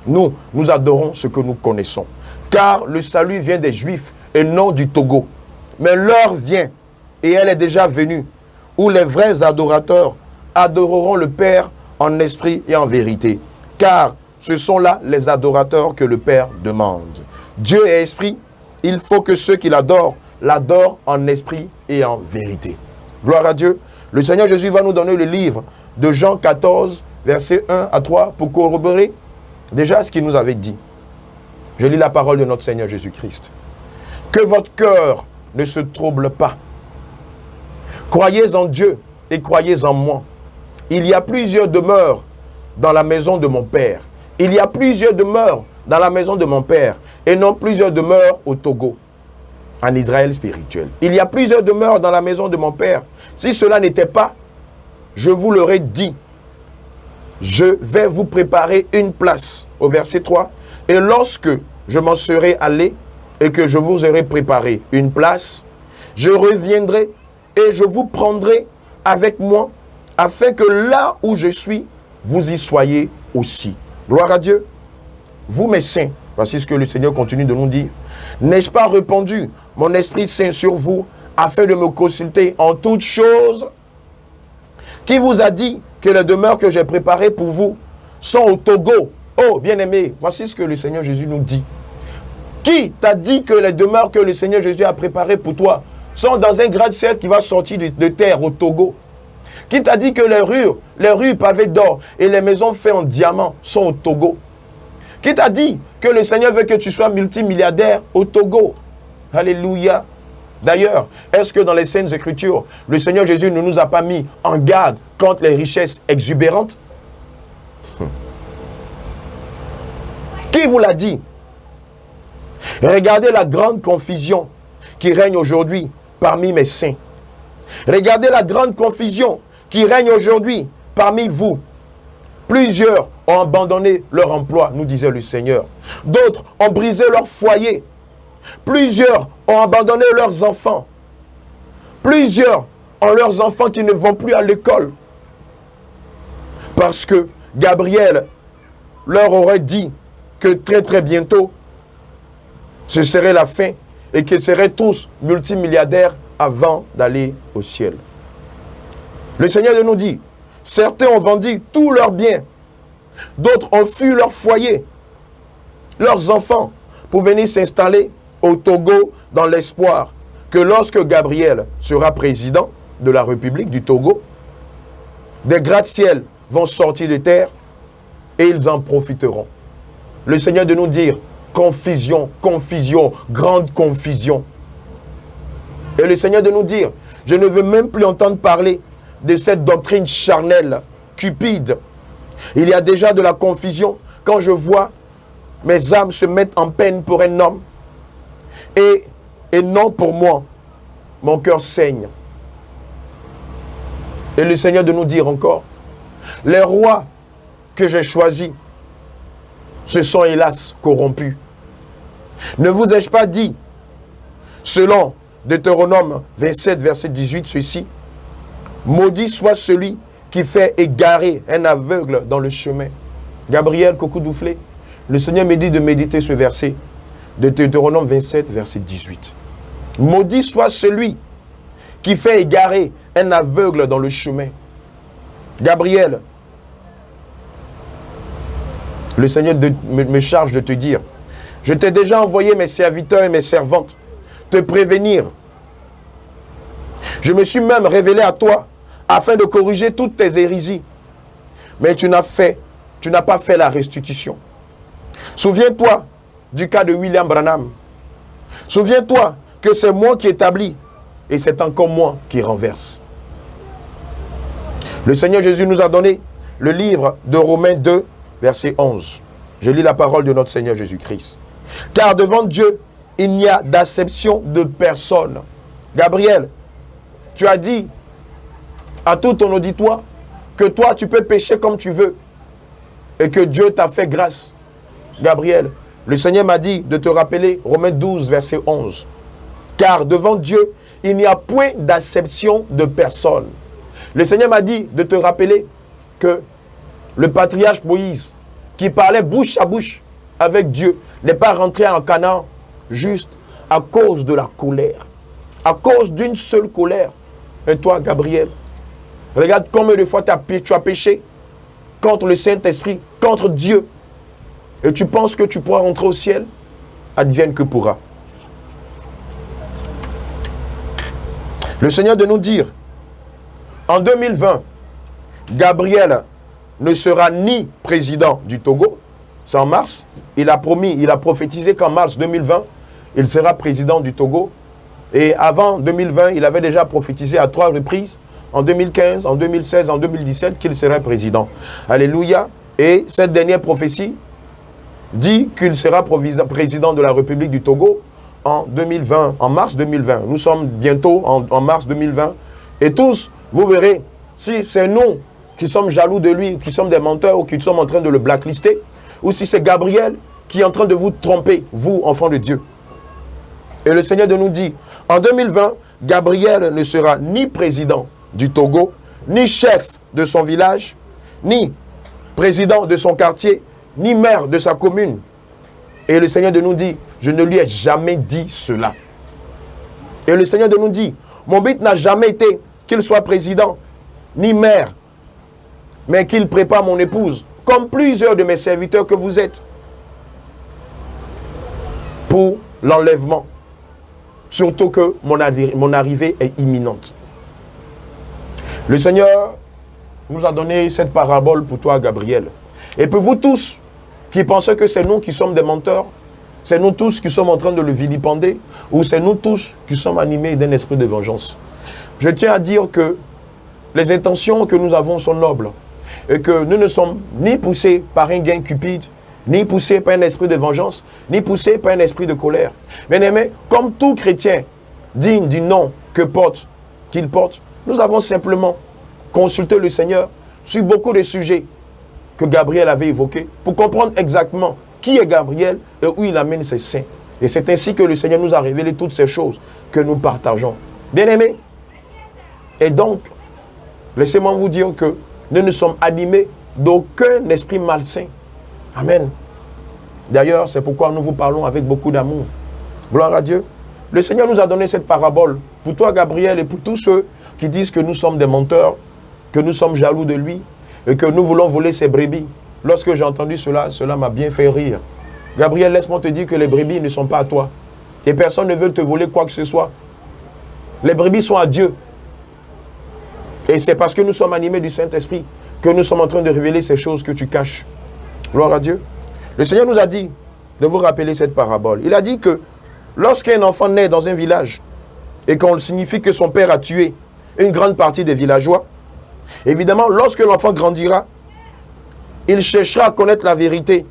Nous adorons ce que nous connaissons. Car le salut vient des Juifs et non du Togo. Mais l'heure vient, et elle est déjà venue, où les vrais adorateurs adoreront le Père en esprit et en vérité. Car ce sont là les adorateurs que le Père demande. Dieu est esprit, il faut que ceux qui l'adorent en esprit et en vérité. Gloire à Dieu. Le Seigneur Jésus va nous donner le livre de Jean 14, versets 1 à 3, pour corroborer déjà ce qu'il nous avait dit. Je lis la parole de notre Seigneur Jésus-Christ. Que votre cœur ne se trouble pas. Croyez en Dieu et croyez en moi. Il y a plusieurs demeures dans la maison de mon Père. Il y a plusieurs demeures dans la maison de mon Père et non plusieurs demeures au Togo, en Israël spirituel. Il y a plusieurs demeures dans la maison de mon Père. Si cela n'était pas, je vous l'aurais dit. Je vais vous préparer une place. Au verset 3. Et lorsque je m'en serai allé et que je vous aurai préparé une place, je reviendrai et je vous prendrai avec moi afin que là où je suis, vous y soyez aussi. Gloire à Dieu. Vous mes saints, voici ce que le Seigneur continue de nous dire. N'ai-je pas répandu mon Esprit Saint sur vous afin de me consulter en toutes choses? Qui vous a dit que les demeures que j'ai préparées pour vous sont au Togo? Oh, bien-aimé, voici ce que le Seigneur Jésus nous dit. Qui t'a dit que les demeures que le Seigneur Jésus a préparées pour toi sont dans un grand ciel qui va sortir de terre au Togo? Qui t'a dit que les rues pavées d'or et les maisons faites en diamant sont au Togo? Qui t'a dit que le Seigneur veut que tu sois multimilliardaire au Togo? Alléluia. D'ailleurs, est-ce que dans les Saintes Écritures, le Seigneur Jésus ne nous a pas mis en garde contre les richesses exubérantes? Qui vous l'a dit? Regardez la grande confusion qui règne aujourd'hui parmi mes saints. Regardez la grande confusion qui règne aujourd'hui parmi vous. Plusieurs ont abandonné leur emploi, nous disait le Seigneur. D'autres ont brisé leur foyer. Plusieurs ont abandonné leurs enfants. Plusieurs ont leurs enfants qui ne vont plus à l'école. Parce que Gabriel leur aurait dit que très très bientôt, ce serait la fin et qu'ils seraient tous multimilliardaires avant d'aller au ciel. Le Seigneur nous dit, certains ont vendu tous leurs biens, d'autres ont fui leur foyer, leurs enfants, pour venir s'installer au Togo dans l'espoir que lorsque Gabriel sera président de la République du Togo, des gratte-ciel vont sortir de terre et ils en profiteront. Le Seigneur de nous dire, confusion, confusion, grande confusion. Et le Seigneur de nous dire, je ne veux même plus entendre parler de cette doctrine charnelle, cupide. Il y a déjà de la confusion quand je vois mes âmes se mettre en peine pour un homme et non pour moi. Mon cœur saigne. Et le Seigneur de nous dire encore, les rois que j'ai choisis se sont hélas corrompus. Ne vous ai-je pas dit, selon Deutéronome 27, verset 18, ceci, maudit soit celui qui fait égarer un aveugle dans le chemin. Gabriel Kokoudouflé, le Seigneur me dit de méditer ce verset de Deutéronome 27, verset 18. Maudit soit celui qui fait égarer un aveugle dans le chemin. Gabriel, le Seigneur me charge de te dire, je t'ai déjà envoyé mes serviteurs et mes servantes te prévenir. Je me suis même révélé à toi afin de corriger toutes tes hérésies. Mais tu n'as pas fait la restitution. Souviens-toi du cas de William Branham. Souviens-toi que c'est moi qui établis et c'est encore moi qui renverse. Le Seigneur Jésus nous a donné le livre de Romains 2, verset 11. Je lis la parole de notre Seigneur Jésus-Christ. Car devant Dieu, il n'y a d'acception de personne. Gabriel, tu as dit à tout ton auditoire que toi, tu peux pécher comme tu veux et que Dieu t'a fait grâce. Gabriel, le Seigneur m'a dit de te rappeler Romains 12, verset 11. Car devant Dieu, il n'y a point d'acception de personne. Le Seigneur m'a dit de te rappeler que le patriarche Moïse, qui parlait bouche à bouche avec Dieu, n'est pas rentré en Canaan juste à cause de la colère. À cause d'une seule colère. Et toi, Gabriel, regarde combien de fois tu as péché contre le Saint-Esprit, contre Dieu. Et tu penses que tu pourras rentrer au ciel? Advienne que pourra. Le Seigneur de nous dire, en 2020, Gabriel ne sera ni président du Togo, c'est en mars, il a prophétisé qu'en mars 2020, il sera président du Togo. Et avant 2020, il avait déjà prophétisé à 3 reprises, en 2015, en 2016, en 2017, qu'il serait président. Alléluia. Et cette dernière prophétie dit qu'il sera président de la République du Togo en 2020, en mars 2020. Nous sommes bientôt en mars 2020. Et tous, vous verrez, si c'est nous qui sommes jaloux de lui, qui sommes des menteurs ou qui sommes en train de le blacklister, ou si c'est Gabriel qui est en train de vous tromper, vous, enfants de Dieu. Et le Seigneur de nous dit, en 2020, Gabriel ne sera ni président du Togo, ni chef de son village, ni président de son quartier, ni maire de sa commune. Et le Seigneur de nous dit, je ne lui ai jamais dit cela. Et le Seigneur de nous dit, mon but n'a jamais été qu'il soit président, ni maire, mais qu'il prépare mon épouse, comme plusieurs de mes serviteurs que vous êtes, pour l'enlèvement. Surtout que mon arrivée est imminente. Le Seigneur nous a donné cette parabole pour toi, Gabriel. Et pour vous tous qui pensez que c'est nous qui sommes des menteurs, c'est nous tous qui sommes en train de le vilipender, ou c'est nous tous qui sommes animés d'un esprit de vengeance. Je tiens à dire que les intentions que nous avons sont nobles et que nous ne sommes ni poussés par un gain cupide, ni poussés par un esprit de vengeance, ni poussés par un esprit de colère. Bien-aimés, comme tout chrétien digne du nom qu'il porte, nous avons simplement consulté le Seigneur sur beaucoup de sujets que Gabriel avait évoqués pour comprendre exactement qui est Gabriel et où il amène ses saints. Et c'est ainsi que le Seigneur nous a révélé toutes ces choses que nous partageons. Bien-aimés, et donc, laissez-moi vous dire que nous ne sommes animés d'aucun esprit malsain. Amen. D'ailleurs, c'est pourquoi nous vous parlons avec beaucoup d'amour. Gloire à Dieu. Le Seigneur nous a donné cette parabole pour toi, Gabriel, et pour tous ceux qui disent que nous sommes des menteurs, que nous sommes jaloux de lui et que nous voulons voler ses brebis. Lorsque j'ai entendu cela, cela m'a bien fait rire. Gabriel, laisse-moi te dire que les brebis ne sont pas à toi. Et personne ne veut te voler quoi que ce soit. Les brebis sont à Dieu. Et c'est parce que nous sommes animés du Saint-Esprit que nous sommes en train de révéler ces choses que tu caches. Gloire à Dieu. Le Seigneur nous a dit de vous rappeler cette parabole. Il a dit que lorsqu'un enfant naît dans un village et qu'on signifie que son père a tué une grande partie des villageois, évidemment, lorsque l'enfant grandira, il cherchera à connaître la vérité.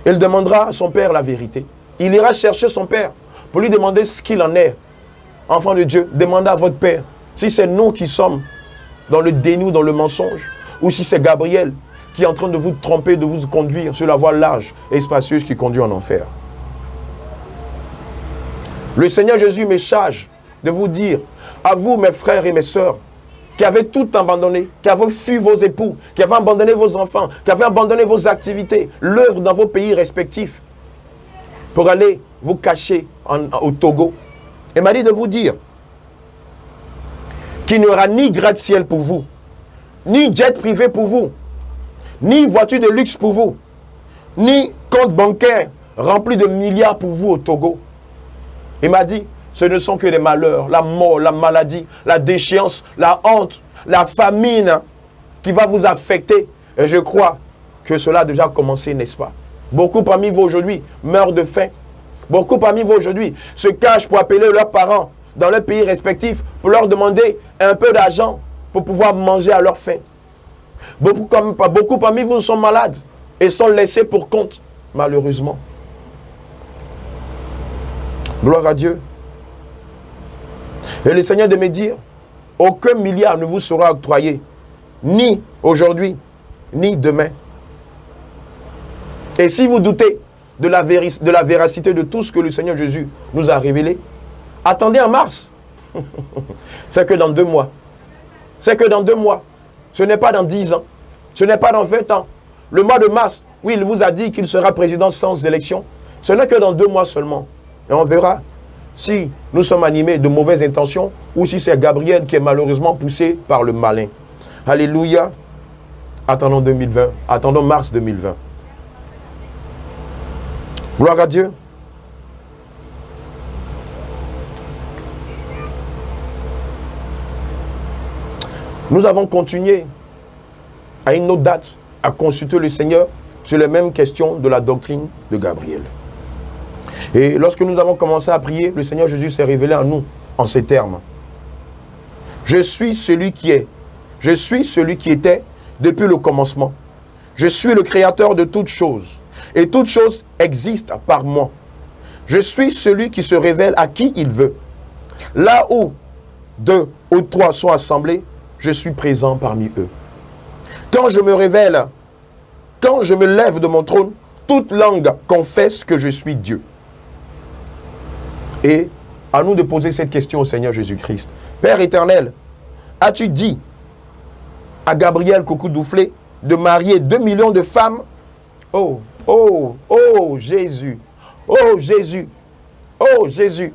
Il demandera à son père la vérité. Il ira chercher son père pour lui demander ce qu'il en est. Enfant de Dieu, demandez à votre père si c'est nous qui sommes dans le déni, dans le mensonge, ou si c'est Gabriel qui est en train de vous tromper, de vous conduire sur la voie large et spacieuse qui conduit en enfer. Le Seigneur Jésus me charge de vous dire, à vous mes frères et mes sœurs, qui avez tout abandonné, qui avez fui vos époux, qui avez abandonné vos enfants, qui avez abandonné vos activités, l'œuvre dans vos pays respectifs, pour aller vous cacher au Togo. Il m'a dit de vous dire qu'il n'y aura ni gratte-ciel pour vous, ni jet privé pour vous, ni voiture de luxe pour vous, ni compte bancaire rempli de milliards pour vous au Togo. Il m'a dit, ce ne sont que des malheurs, la mort, la maladie, la déchéance, la honte, la famine qui va vous affecter. Et je crois que cela a déjà commencé, n'est-ce pas? Beaucoup parmi vous aujourd'hui meurent de faim. Beaucoup parmi vous aujourd'hui se cachent pour appeler leurs parents dans leurs pays respectifs pour leur demander un peu d'argent pour pouvoir manger à leur faim. Beaucoup parmi vous sont malades et sont laissés pour compte, malheureusement. Gloire à Dieu. Et le Seigneur de me dire, aucun milliard ne vous sera octroyé, ni aujourd'hui, ni demain. Et si vous doutez de la véracité de tout ce que le Seigneur Jésus nous a révélé, attendez en mars. C'est que dans 2 mois. C'est que dans 2 mois. Ce n'est pas dans 10 ans. Ce n'est pas dans 20 ans. Le mois de mars, oui, il vous a dit qu'il sera président sans élection. Ce n'est que dans 2 mois seulement. Et on verra si nous sommes animés de mauvaises intentions ou si c'est Gabriel qui est malheureusement poussé par le malin. Alléluia. Attendons 2020. Attendons mars 2020. Gloire à Dieu. Nous avons continué à une autre date à consulter le Seigneur sur les mêmes questions de la doctrine de Gabriel. Et lorsque nous avons commencé à prier, le Seigneur Jésus s'est révélé à nous en ces termes. Je suis celui qui est. Je suis celui qui était depuis le commencement. Je suis le créateur de toutes choses. Et toutes choses existent par moi. Je suis celui qui se révèle à qui il veut. Là où 2 ou 3 sont assemblés, je suis présent parmi eux. Quand je me révèle, quand je me lève de mon trône, toute langue confesse que je suis Dieu. Et à nous de poser cette question au Seigneur Jésus-Christ. Père éternel, as-tu dit à Gabriel Coucou-Doufflet de marier 2 millions de femmes? Oh, oh, oh Jésus, oh Jésus, oh Jésus.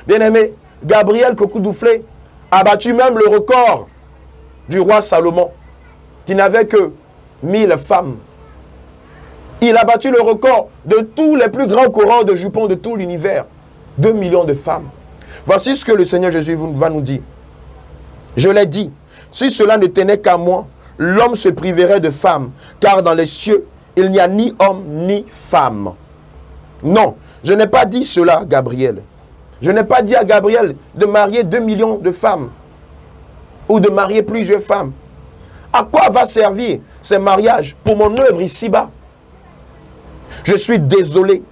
Bien-aimé, Gabriel Coucou-Doufflet a battu même le record du roi Salomon, qui n'avait que 1000 femmes. Il a battu le record de tous les plus grands courants de jupons de tout l'univers. 2 millions de femmes. Voici ce que le Seigneur Jésus va nous dire. Je l'ai dit, si cela ne tenait qu'à moi, l'homme se priverait de femmes, car dans les cieux, il n'y a ni homme ni femme. Non, je n'ai pas dit cela, Gabriel. Je n'ai pas dit à Gabriel de marier 2 millions de femmes ou de marier plusieurs femmes. À quoi va servir ces mariages pour mon œuvre ici-bas? Je suis désolé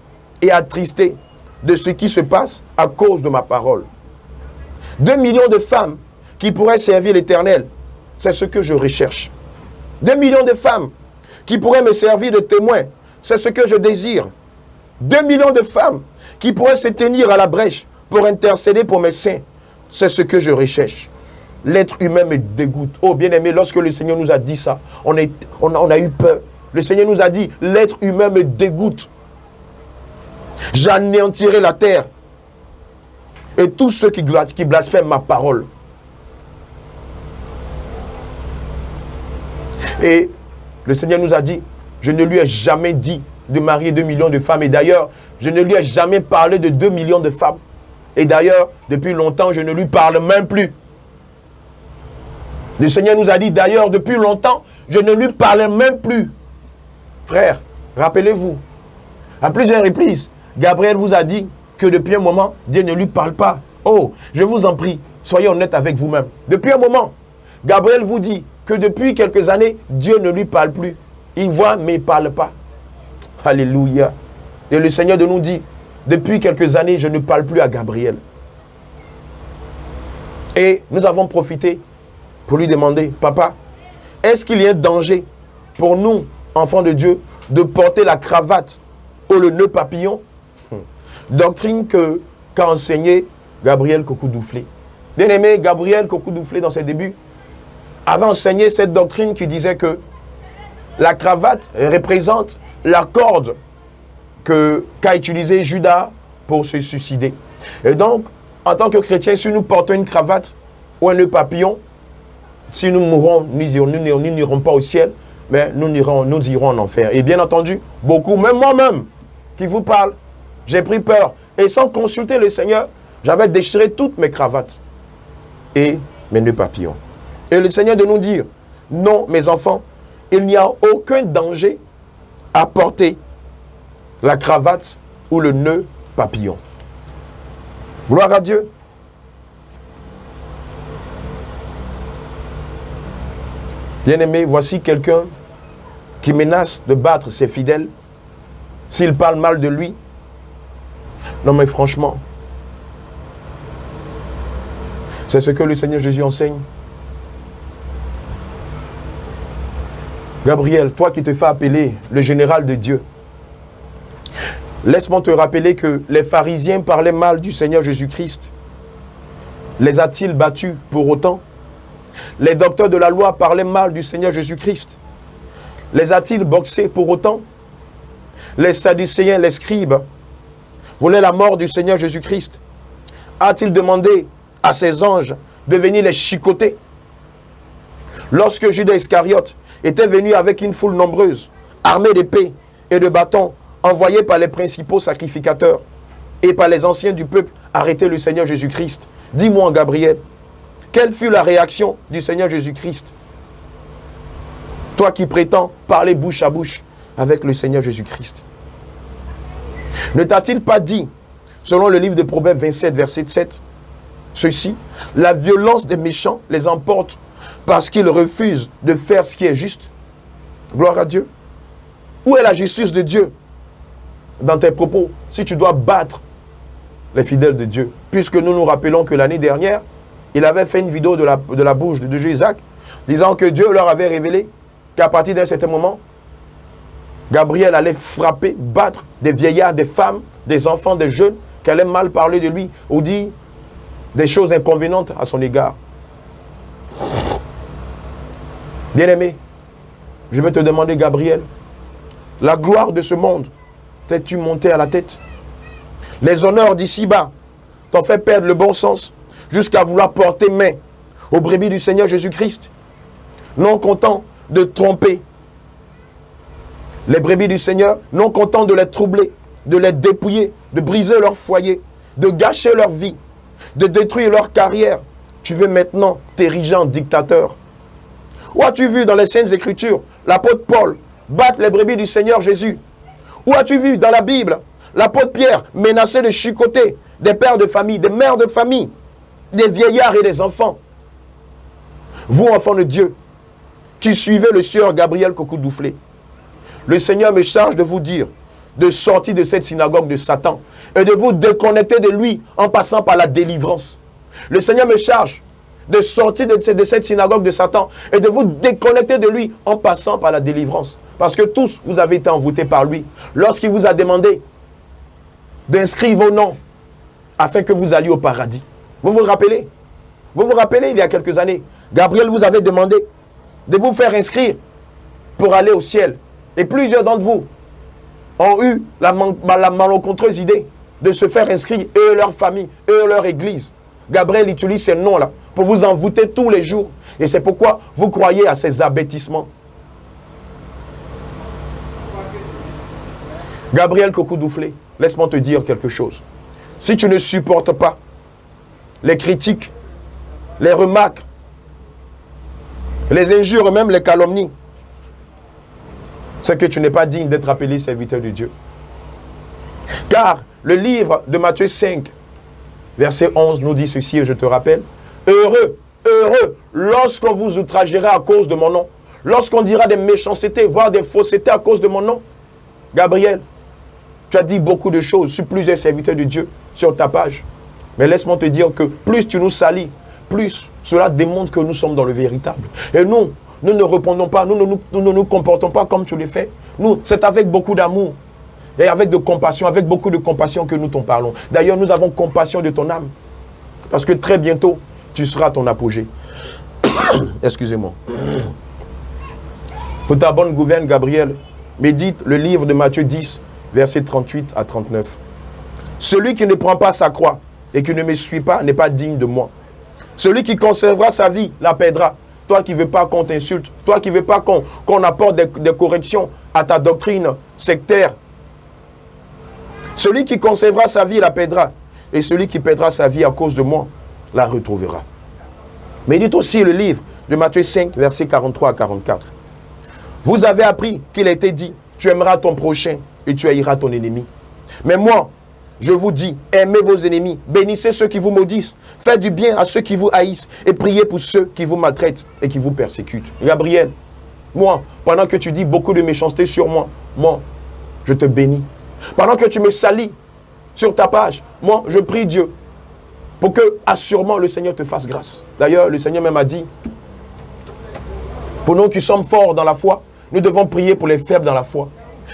et attristé de ce qui se passe à cause de ma parole. 2 millions de femmes qui pourraient servir l'Éternel, c'est ce que je recherche. 2 millions de femmes qui pourraient me servir de témoins, c'est ce que je désire. 2 millions de femmes qui pourraient se tenir à la brèche pour intercéder pour mes saints, c'est ce que je recherche. L'être humain me dégoûte. Oh bien-aimé, lorsque le Seigneur nous a dit ça, on a eu peur. Le Seigneur nous a dit, l'être humain me dégoûte. J'anéantirai la terre et tous ceux qui blasphèment ma parole. Et le Seigneur nous a dit, je ne lui ai jamais dit de marier 2 millions de femmes. Et d'ailleurs, je ne lui ai jamais parlé de 2 millions de femmes. Et d'ailleurs, depuis longtemps, je ne lui parle même plus. Le Seigneur nous a dit, d'ailleurs, depuis longtemps, je ne lui parlais même plus. Frère, rappelez-vous, à plusieurs reprises, Gabriel vous a dit que depuis un moment, Dieu ne lui parle pas. Oh, je vous en prie, soyez honnête avec vous-même. Depuis un moment, Gabriel vous dit que depuis quelques années, Dieu ne lui parle plus. Il voit, mais il ne parle pas. Alléluia. Et le Seigneur de nous dit, depuis quelques années, je ne parle plus à Gabriel. Et nous avons profité pour lui demander, papa, est-ce qu'il y a un danger pour nous, enfants de Dieu, de porter la cravate ou le nœud papillon? Doctrine qu'a enseigné Gabriel Kokou-Douflé. Bien aimé, Gabriel Kokou-Douflé, dans ses débuts, avait enseigné cette doctrine qui disait que la cravate représente la corde qu'a utilisé Judas pour se suicider. Et donc, en tant que chrétiens, si nous portons une cravate ou un nœud papillon, si nous mourrons, nous n'irons pas au ciel, mais nous irons en enfer. Et bien entendu, beaucoup, même moi-même, qui vous parle, j'ai pris peur. Et sans consulter le Seigneur, j'avais déchiré toutes mes cravates et mes nœuds papillons. Et le Seigneur de nous dire, non, mes enfants, il n'y a aucun danger à porter la cravate ou le nœud papillon. Gloire à Dieu. Bien-aimé, voici quelqu'un qui menace de battre ses fidèles s'il parle mal de lui. Non mais franchement, c'est ce que le Seigneur Jésus enseigne. Gabriel, toi qui te fais appeler le général de Dieu, laisse-moi te rappeler que les pharisiens parlaient mal du Seigneur Jésus-Christ. Les a-t-il battus pour autant? Les docteurs de la loi parlaient mal du Seigneur Jésus-Christ. Les a-t-il boxés pour autant? Les sadducéens, les scribes, voulaient la mort du Seigneur Jésus-Christ. A-t-il demandé à ses anges de venir les chicoter? Lorsque Judas Iscariote était venu avec une foule nombreuse, armée d'épées et de bâtons, envoyés par les principaux sacrificateurs et par les anciens du peuple, arrêter le Seigneur Jésus-Christ. Dis-moi, Gabriel, quelle fut la réaction du Seigneur Jésus-Christ? Toi qui prétends parler bouche à bouche avec le Seigneur Jésus-Christ. Ne t'a-t-il pas dit, selon le livre de Proverbes 27, verset 7, ceci, la violence des méchants les emporte parce qu'ils refusent de faire ce qui est juste? Gloire à Dieu. Où est la justice de Dieu dans tes propos si tu dois battre les fidèles de Dieu? Puisque nous nous rappelons que l'année dernière, il avait fait une vidéo de la bouche de Dieu Isaac, disant que Dieu leur avait révélé qu'à partir d'un certain moment, Gabriel allait frapper, battre des vieillards, des femmes, des enfants, des jeunes, qui allaient mal parler de lui ou dire des choses inconvénientes à son égard. Bien-aimé, je vais te demander, Gabriel, la gloire de ce monde, t'es-tu monté à la tête? Les honneurs d'ici-bas t'ont fait perdre le bon sens jusqu'à vouloir porter main aux brebis du Seigneur Jésus-Christ, non content de tromper les brebis du Seigneur, non content de les troubler, de les dépouiller, de briser leur foyer, de gâcher leur vie, de détruire leur carrière. Tu veux maintenant t'ériger en dictateur. Où as-tu vu dans les Saintes Écritures l'apôtre Paul battre les brebis du Seigneur Jésus? Où as-tu vu dans la Bible l'apôtre Pierre menacer de chicoter des pères de famille, des mères de famille, des vieillards et des enfants? Vous, enfants de Dieu, qui suivez le sieur Gabriel Kokou-Douflé, le Seigneur me charge de vous dire de sortir de cette synagogue de Satan et de vous déconnecter de lui en passant par la délivrance. Le Seigneur me charge de sortir de cette synagogue de Satan et de vous déconnecter de lui en passant par la délivrance. Parce que tous, vous avez été envoûtés par lui. Lorsqu'il vous a demandé d'inscrire vos noms afin que vous alliez au paradis. Vous vous rappelez? Vous vous rappelez, il y a quelques années, Gabriel vous avait demandé de vous faire inscrire pour aller au ciel. Et plusieurs d'entre vous ont eu la malencontreuse idée de se faire inscrire, eux, leur famille, eux, leur église. Gabriel utilise ces noms-là pour vous envoûter tous les jours. Et c'est pourquoi vous croyez à ces abêtissements. Gabriel Kokou-Douflé, laisse-moi te dire quelque chose. Si tu ne supportes pas les critiques, les remarques, les injures, même les calomnies, c'est que tu n'es pas digne d'être appelé serviteur de Dieu. Car le livre de Matthieu 5, verset 11 nous dit ceci, et je te rappelle. Heureux, heureux, lorsqu'on vous outragera à cause de mon nom, lorsqu'on dira des méchancetés, voire des faussetés à cause de mon nom. Gabriel, tu as dit beaucoup de choses sur plusieurs serviteurs de Dieu sur ta page. Mais laisse-moi te dire que plus tu nous salis, plus cela démontre que nous sommes dans le véritable. Et nous ne répondons pas, nous ne nous comportons pas comme tu le fais. Nous, c'est avec beaucoup d'amour et avec beaucoup de compassion que nous t'en parlons. D'ailleurs, nous avons compassion de ton âme. Parce que très bientôt, tu seras à ton apogée. Excusez-moi. Pour ta bonne gouverne, Gabriel, médite le livre de Matthieu 10, versets 38 à 39. Celui qui ne prend pas sa croix et qui ne me suit pas n'est pas digne de moi. Celui qui conservera sa vie la perdra. Toi qui ne veux pas qu'on t'insulte, toi qui ne veux pas qu'on apporte des corrections à ta doctrine sectaire. Celui qui conservera sa vie la perdra. Et celui qui perdra sa vie à cause de moi la retrouvera. Médite aussi le livre de Matthieu 5, versets 43 à 44. Vous avez appris qu'il a été dit, tu aimeras ton prochain et tu haïras ton ennemi. Mais moi, je vous dis, aimez vos ennemis, bénissez ceux qui vous maudissent, faites du bien à ceux qui vous haïssent et priez pour ceux qui vous maltraitent et qui vous persécutent. Gabriel, moi, pendant que tu dis beaucoup de méchanceté sur moi, je te bénis. Pendant que tu me salis sur ta page, moi, je prie Dieu pour que, assurément, le Seigneur te fasse grâce. D'ailleurs, le Seigneur même a dit, pour nous qui sommes forts dans la foi, nous devons prier pour les faibles dans la foi.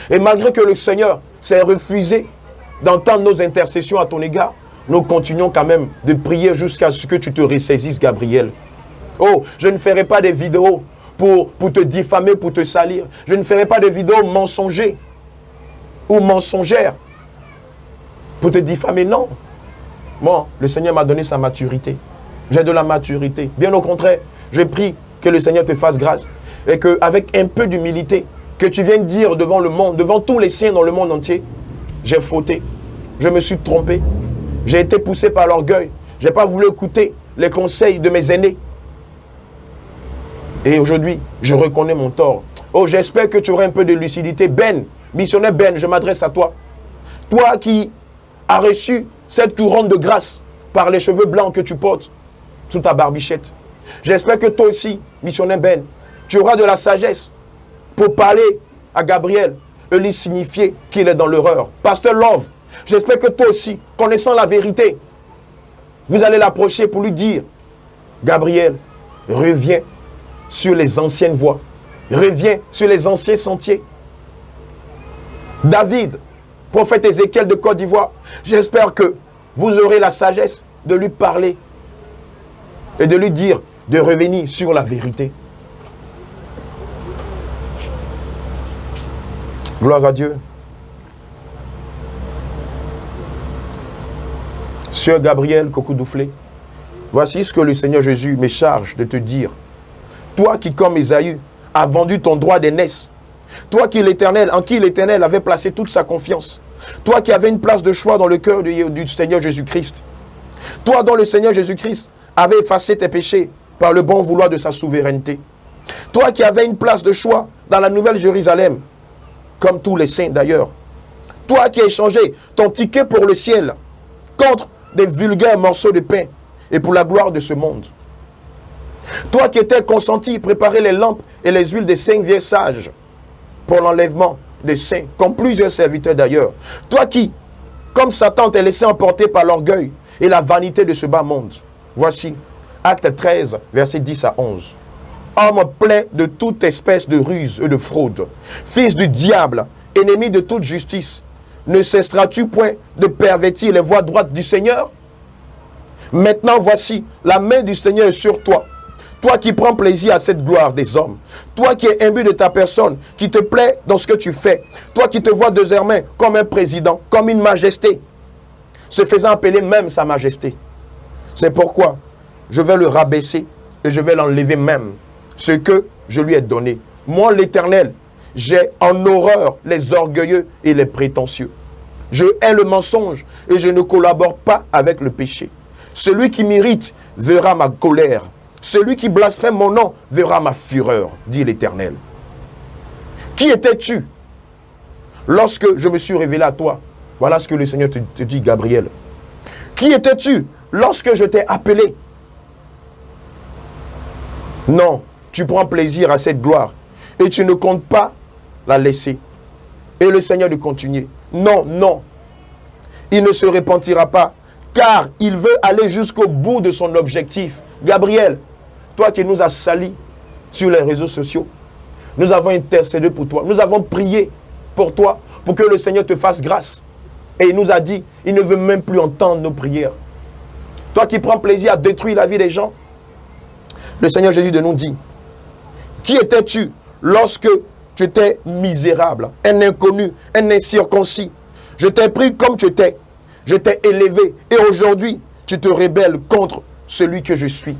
Et malgré que le Seigneur s'est refusé d'entendre nos intercessions à ton égard, nous continuons quand même de prier jusqu'à ce que tu te ressaisisses, Gabriel. Oh, je ne ferai pas des vidéos pour te diffamer, pour te salir. Je ne ferai pas des vidéos mensongères ou mensongères pour te diffamer, non. Moi, le Seigneur m'a donné sa maturité. J'ai de la maturité. Bien au contraire, je prie que le Seigneur te fasse grâce et qu'avec un peu d'humilité, que tu viennes dire devant le monde, devant tous les siens dans le monde entier, j'ai fauté, je me suis trompé, j'ai été poussé par l'orgueil, je n'ai pas voulu écouter les conseils de mes aînés. Et aujourd'hui, je reconnais mon tort. Oh, j'espère que tu auras un peu de lucidité. Ben, missionnaire Ben, je m'adresse à toi. Toi qui as reçu cette couronne de grâce par les cheveux blancs que tu portes sous ta barbichette. J'espère que toi aussi, missionnaire Ben, tu auras de la sagesse pour parler à Gabriel et lui signifier qu'il est dans l'erreur. Pasteur Love, j'espère que toi aussi, connaissant la vérité, vous allez l'approcher pour lui dire, Gabriel, reviens sur les anciennes voies. Reviens sur les anciens sentiers. David, prophète Ézéchiel de Côte d'Ivoire, j'espère que vous aurez la sagesse de lui parler et de lui dire de revenir sur la vérité. Gloire à Dieu. Sœur Gabriel Kokou-Douflé, voici ce que le Seigneur Jésus me charge de te dire. Toi qui, comme Ésaü, as vendu ton droit d'aînesse, toi qui en qui l'Éternel avait placé toute sa confiance, toi qui avais une place de choix dans le cœur du Seigneur Jésus-Christ, toi dont le Seigneur Jésus-Christ avait effacé tes péchés par le bon vouloir de sa souveraineté, toi qui avais une place de choix dans la Nouvelle Jérusalem, comme tous les saints d'ailleurs, toi qui as échangé ton ticket pour le ciel contre des vulgaires morceaux de pain et pour la gloire de ce monde, toi qui étais consenti préparer les lampes et les huiles des 5 vieux sages pour l'enlèvement des saints, comme plusieurs serviteurs d'ailleurs, toi qui, comme Satan, t'es laissé emporter par l'orgueil et la vanité de ce bas monde. Voici, Acte 13, versets 10 à 11. Homme plein de toute espèce de ruse et de fraude, fils du diable, ennemi de toute justice, ne cesseras-tu point de pervertir les voies droites du Seigneur? Maintenant, voici, la main du Seigneur est sur toi. Toi qui prends plaisir à cette gloire des hommes. Toi qui es imbu de ta personne, qui te plaît dans ce que tu fais. Toi qui te vois désormais comme un président, comme une majesté, se faisant appeler même sa majesté. C'est pourquoi je vais le rabaisser et je vais l'enlever même ce que je lui ai donné. Moi, l'Éternel, j'ai en horreur les orgueilleux et les prétentieux. Je hais le mensonge et je ne collabore pas avec le péché. Celui qui m'irrite verra ma colère. Celui qui blasphème mon nom verra ma fureur, dit l'Éternel. Qui étais-tu lorsque je me suis révélé à toi? Voilà ce que le Seigneur te dit, Gabriel. Qui étais-tu lorsque je t'ai appelé? Non, tu prends plaisir à cette gloire et tu ne comptes pas la laisser. Et le Seigneur de continuer. Non, non, il ne se repentira pas, car il veut aller jusqu'au bout de son objectif. Gabriel, toi qui nous as salis sur les réseaux sociaux, nous avons intercédé pour toi, nous avons prié pour toi, pour que le Seigneur te fasse grâce. Et il nous a dit, il ne veut même plus entendre nos prières. Toi qui prends plaisir à détruire la vie des gens, le Seigneur Jésus de nous dit, qui étais-tu lorsque tu étais misérable, un inconnu, un incirconcis? Je t'ai pris comme tu étais, je t'ai élevé, et aujourd'hui, tu te rebelles contre celui que je suis.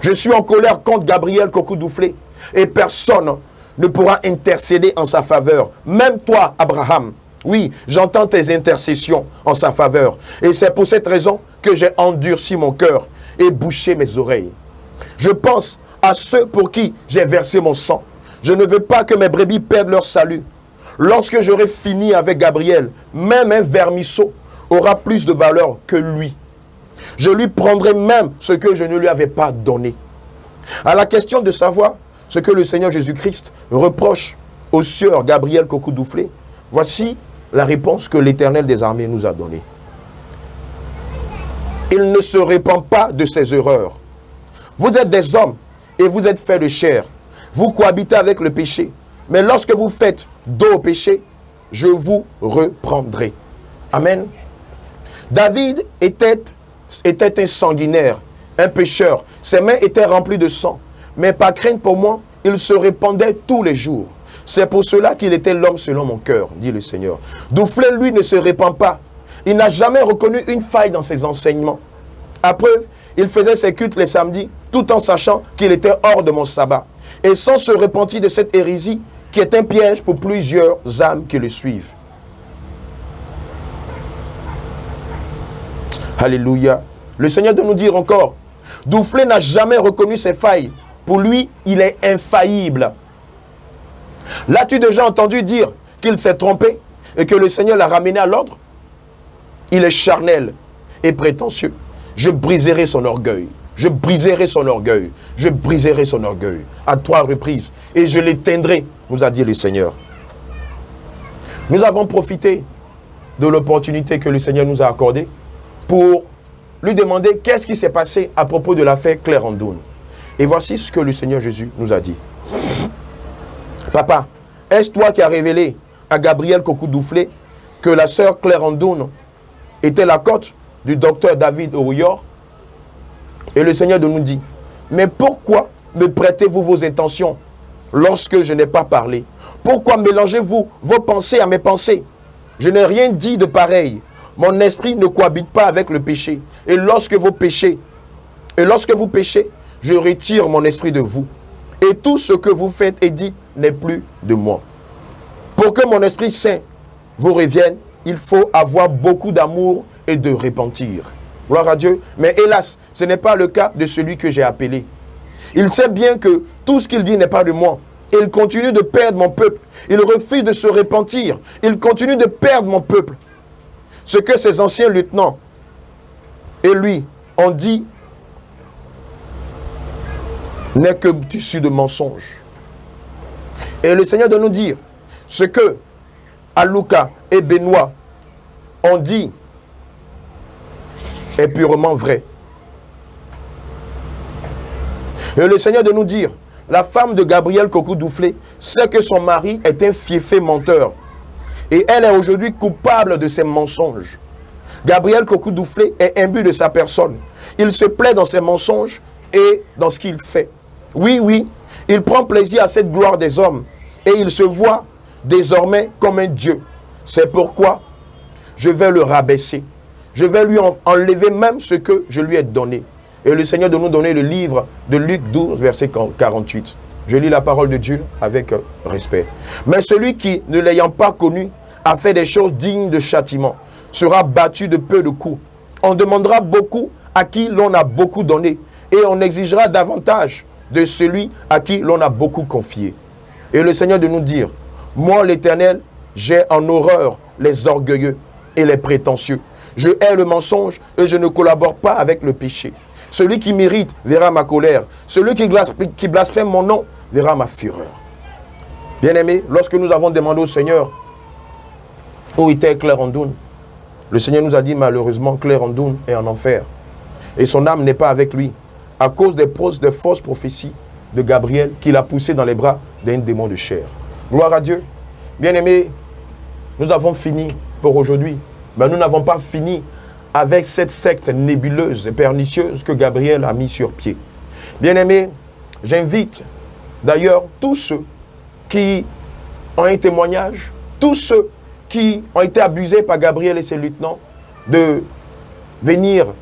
Je suis en colère contre Gabriel Kokou-Doufflé, et personne ne pourra intercéder en sa faveur. Même toi, Abraham, oui, j'entends tes intercessions en sa faveur. Et c'est pour cette raison que j'ai endurci mon cœur et bouché mes oreilles. Je pense à ceux pour qui j'ai versé mon sang. Je ne veux pas que mes brebis perdent leur salut. Lorsque j'aurai fini avec Gabriel, même un vermisseau aura plus de valeur que lui. Je lui prendrai même ce que je ne lui avais pas donné. À la question de savoir ce que le Seigneur Jésus-Christ reproche au sieur Gabriel Kokou-Doufflé, voici la réponse que l'Éternel des armées nous a donnée. Il ne se répand pas de ses erreurs. Vous êtes des hommes et vous êtes faits de chair. Vous cohabitez avec le péché. Mais lorsque vous faites dos au péché, je vous reprendrai. Amen. David était un sanguinaire, un pécheur. Ses mains étaient remplies de sang. Mais par crainte pour moi, il se répandait tous les jours. C'est pour cela qu'il était l'homme selon mon cœur, dit le Seigneur. Doufflé, lui, ne se répand pas. Il n'a jamais reconnu une faille dans ses enseignements. À preuve, il faisait ses cultes les samedis, tout en sachant qu'il était hors de mon sabbat. Et sans se repentir de cette hérésie, qui est un piège pour plusieurs âmes qui le suivent. Alléluia. Le Seigneur de nous dire encore, Doufflé n'a jamais reconnu ses failles. Pour lui, il est infaillible. L'as-tu déjà entendu dire qu'il s'est trompé et que le Seigneur l'a ramené à l'ordre? Il est charnel et prétentieux. Je briserai son orgueil. Je briserai son orgueil. Je briserai son orgueil à 3 reprises. Et je l'éteindrai, nous a dit le Seigneur. Nous avons profité de l'opportunité que le Seigneur nous a accordée pour lui demander qu'est-ce qui s'est passé à propos de l'affaire Claire Andoun. Et voici ce que le Seigneur Jésus nous a dit. Papa, est-ce toi qui as révélé à Gabriel Kokou-Doufflé que la sœur Claire Andoun était la cote du docteur David Owoyor? Et le Seigneur nous dit, mais pourquoi me prêtez-vous vos intentions lorsque je n'ai pas parlé? Pourquoi mélangez-vous vos pensées à mes pensées? Je n'ai rien dit de pareil. Mon esprit ne cohabite pas avec le péché. Et lorsque vous péchez, je retire mon esprit de vous. Et tout ce que vous faites et dites n'est plus de moi. Pour que mon Esprit Saint vous revienne, il faut avoir beaucoup d'amour et de repentir. Gloire à Dieu. Mais hélas, ce n'est pas le cas de celui que j'ai appelé. Il sait bien que tout ce qu'il dit n'est pas de moi. Et il continue de perdre mon peuple. Il refuse de se repentir. Il continue de perdre mon peuple. Ce que ses anciens lieutenants et lui ont dit n'est que tissu de mensonges. Et le Seigneur de nous dire ce que Alouka et Benoît ont dit est purement vrai. Et le Seigneur de nous dire, la femme de Gabriel Kokou-Doufflé sait que son mari est un fiefé menteur. Et elle est aujourd'hui coupable de ses mensonges. Gabriel Kokou-Doufflé est imbu de sa personne. Il se plaît dans ses mensonges et dans ce qu'il fait. Oui, oui, il prend plaisir à cette gloire des hommes et il se voit désormais comme un Dieu. C'est pourquoi je vais le rabaisser. Je vais lui enlever même ce que je lui ai donné. Et le Seigneur de nous donner le livre de Luc 12, verset 48. Je lis la parole de Dieu avec respect. Mais celui qui, ne l'ayant pas connu, a fait des choses dignes de châtiment, sera battu de peu de coups. On demandera beaucoup à qui l'on a beaucoup donné, et on exigera davantage de celui à qui l'on a beaucoup confié. Et le Seigneur de nous dire, moi l'Éternel, j'ai en horreur les orgueilleux et les prétentieux. Je hais le mensonge et je ne collabore pas avec le péché. Celui qui m'irrite verra ma colère. Celui qui blasphème mon nom verra ma fureur. Bien-aimés, lorsque nous avons demandé au Seigneur où était Claire Andoun, le Seigneur nous a dit malheureusement Claire Andoun est en enfer. Et son âme n'est pas avec lui à cause des fausses prophéties de Gabriel qu'il a poussé dans les bras d'un démon de chair. Gloire à Dieu. Bien-aimés, nous avons fini pour aujourd'hui. Mais nous n'avons pas fini avec cette secte nébuleuse et pernicieuse que Gabriel a mis sur pied. Bien-aimés, j'invite d'ailleurs tous ceux qui ont un témoignage, tous ceux qui ont été abusés par Gabriel et ses lieutenants, de venir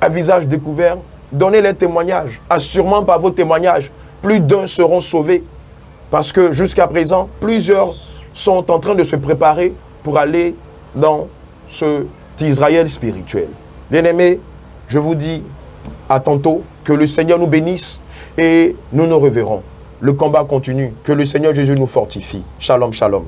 à visage découvert, donner les témoignages. Assurément par vos témoignages, plus d'un seront sauvés. Parce que jusqu'à présent, plusieurs sont en train de se préparer pour aller dans cet Israël spirituel. Bien-aimés, je vous dis à tantôt, que le Seigneur nous bénisse et nous nous reverrons. Le combat continue, que le Seigneur Jésus nous fortifie. Shalom, shalom.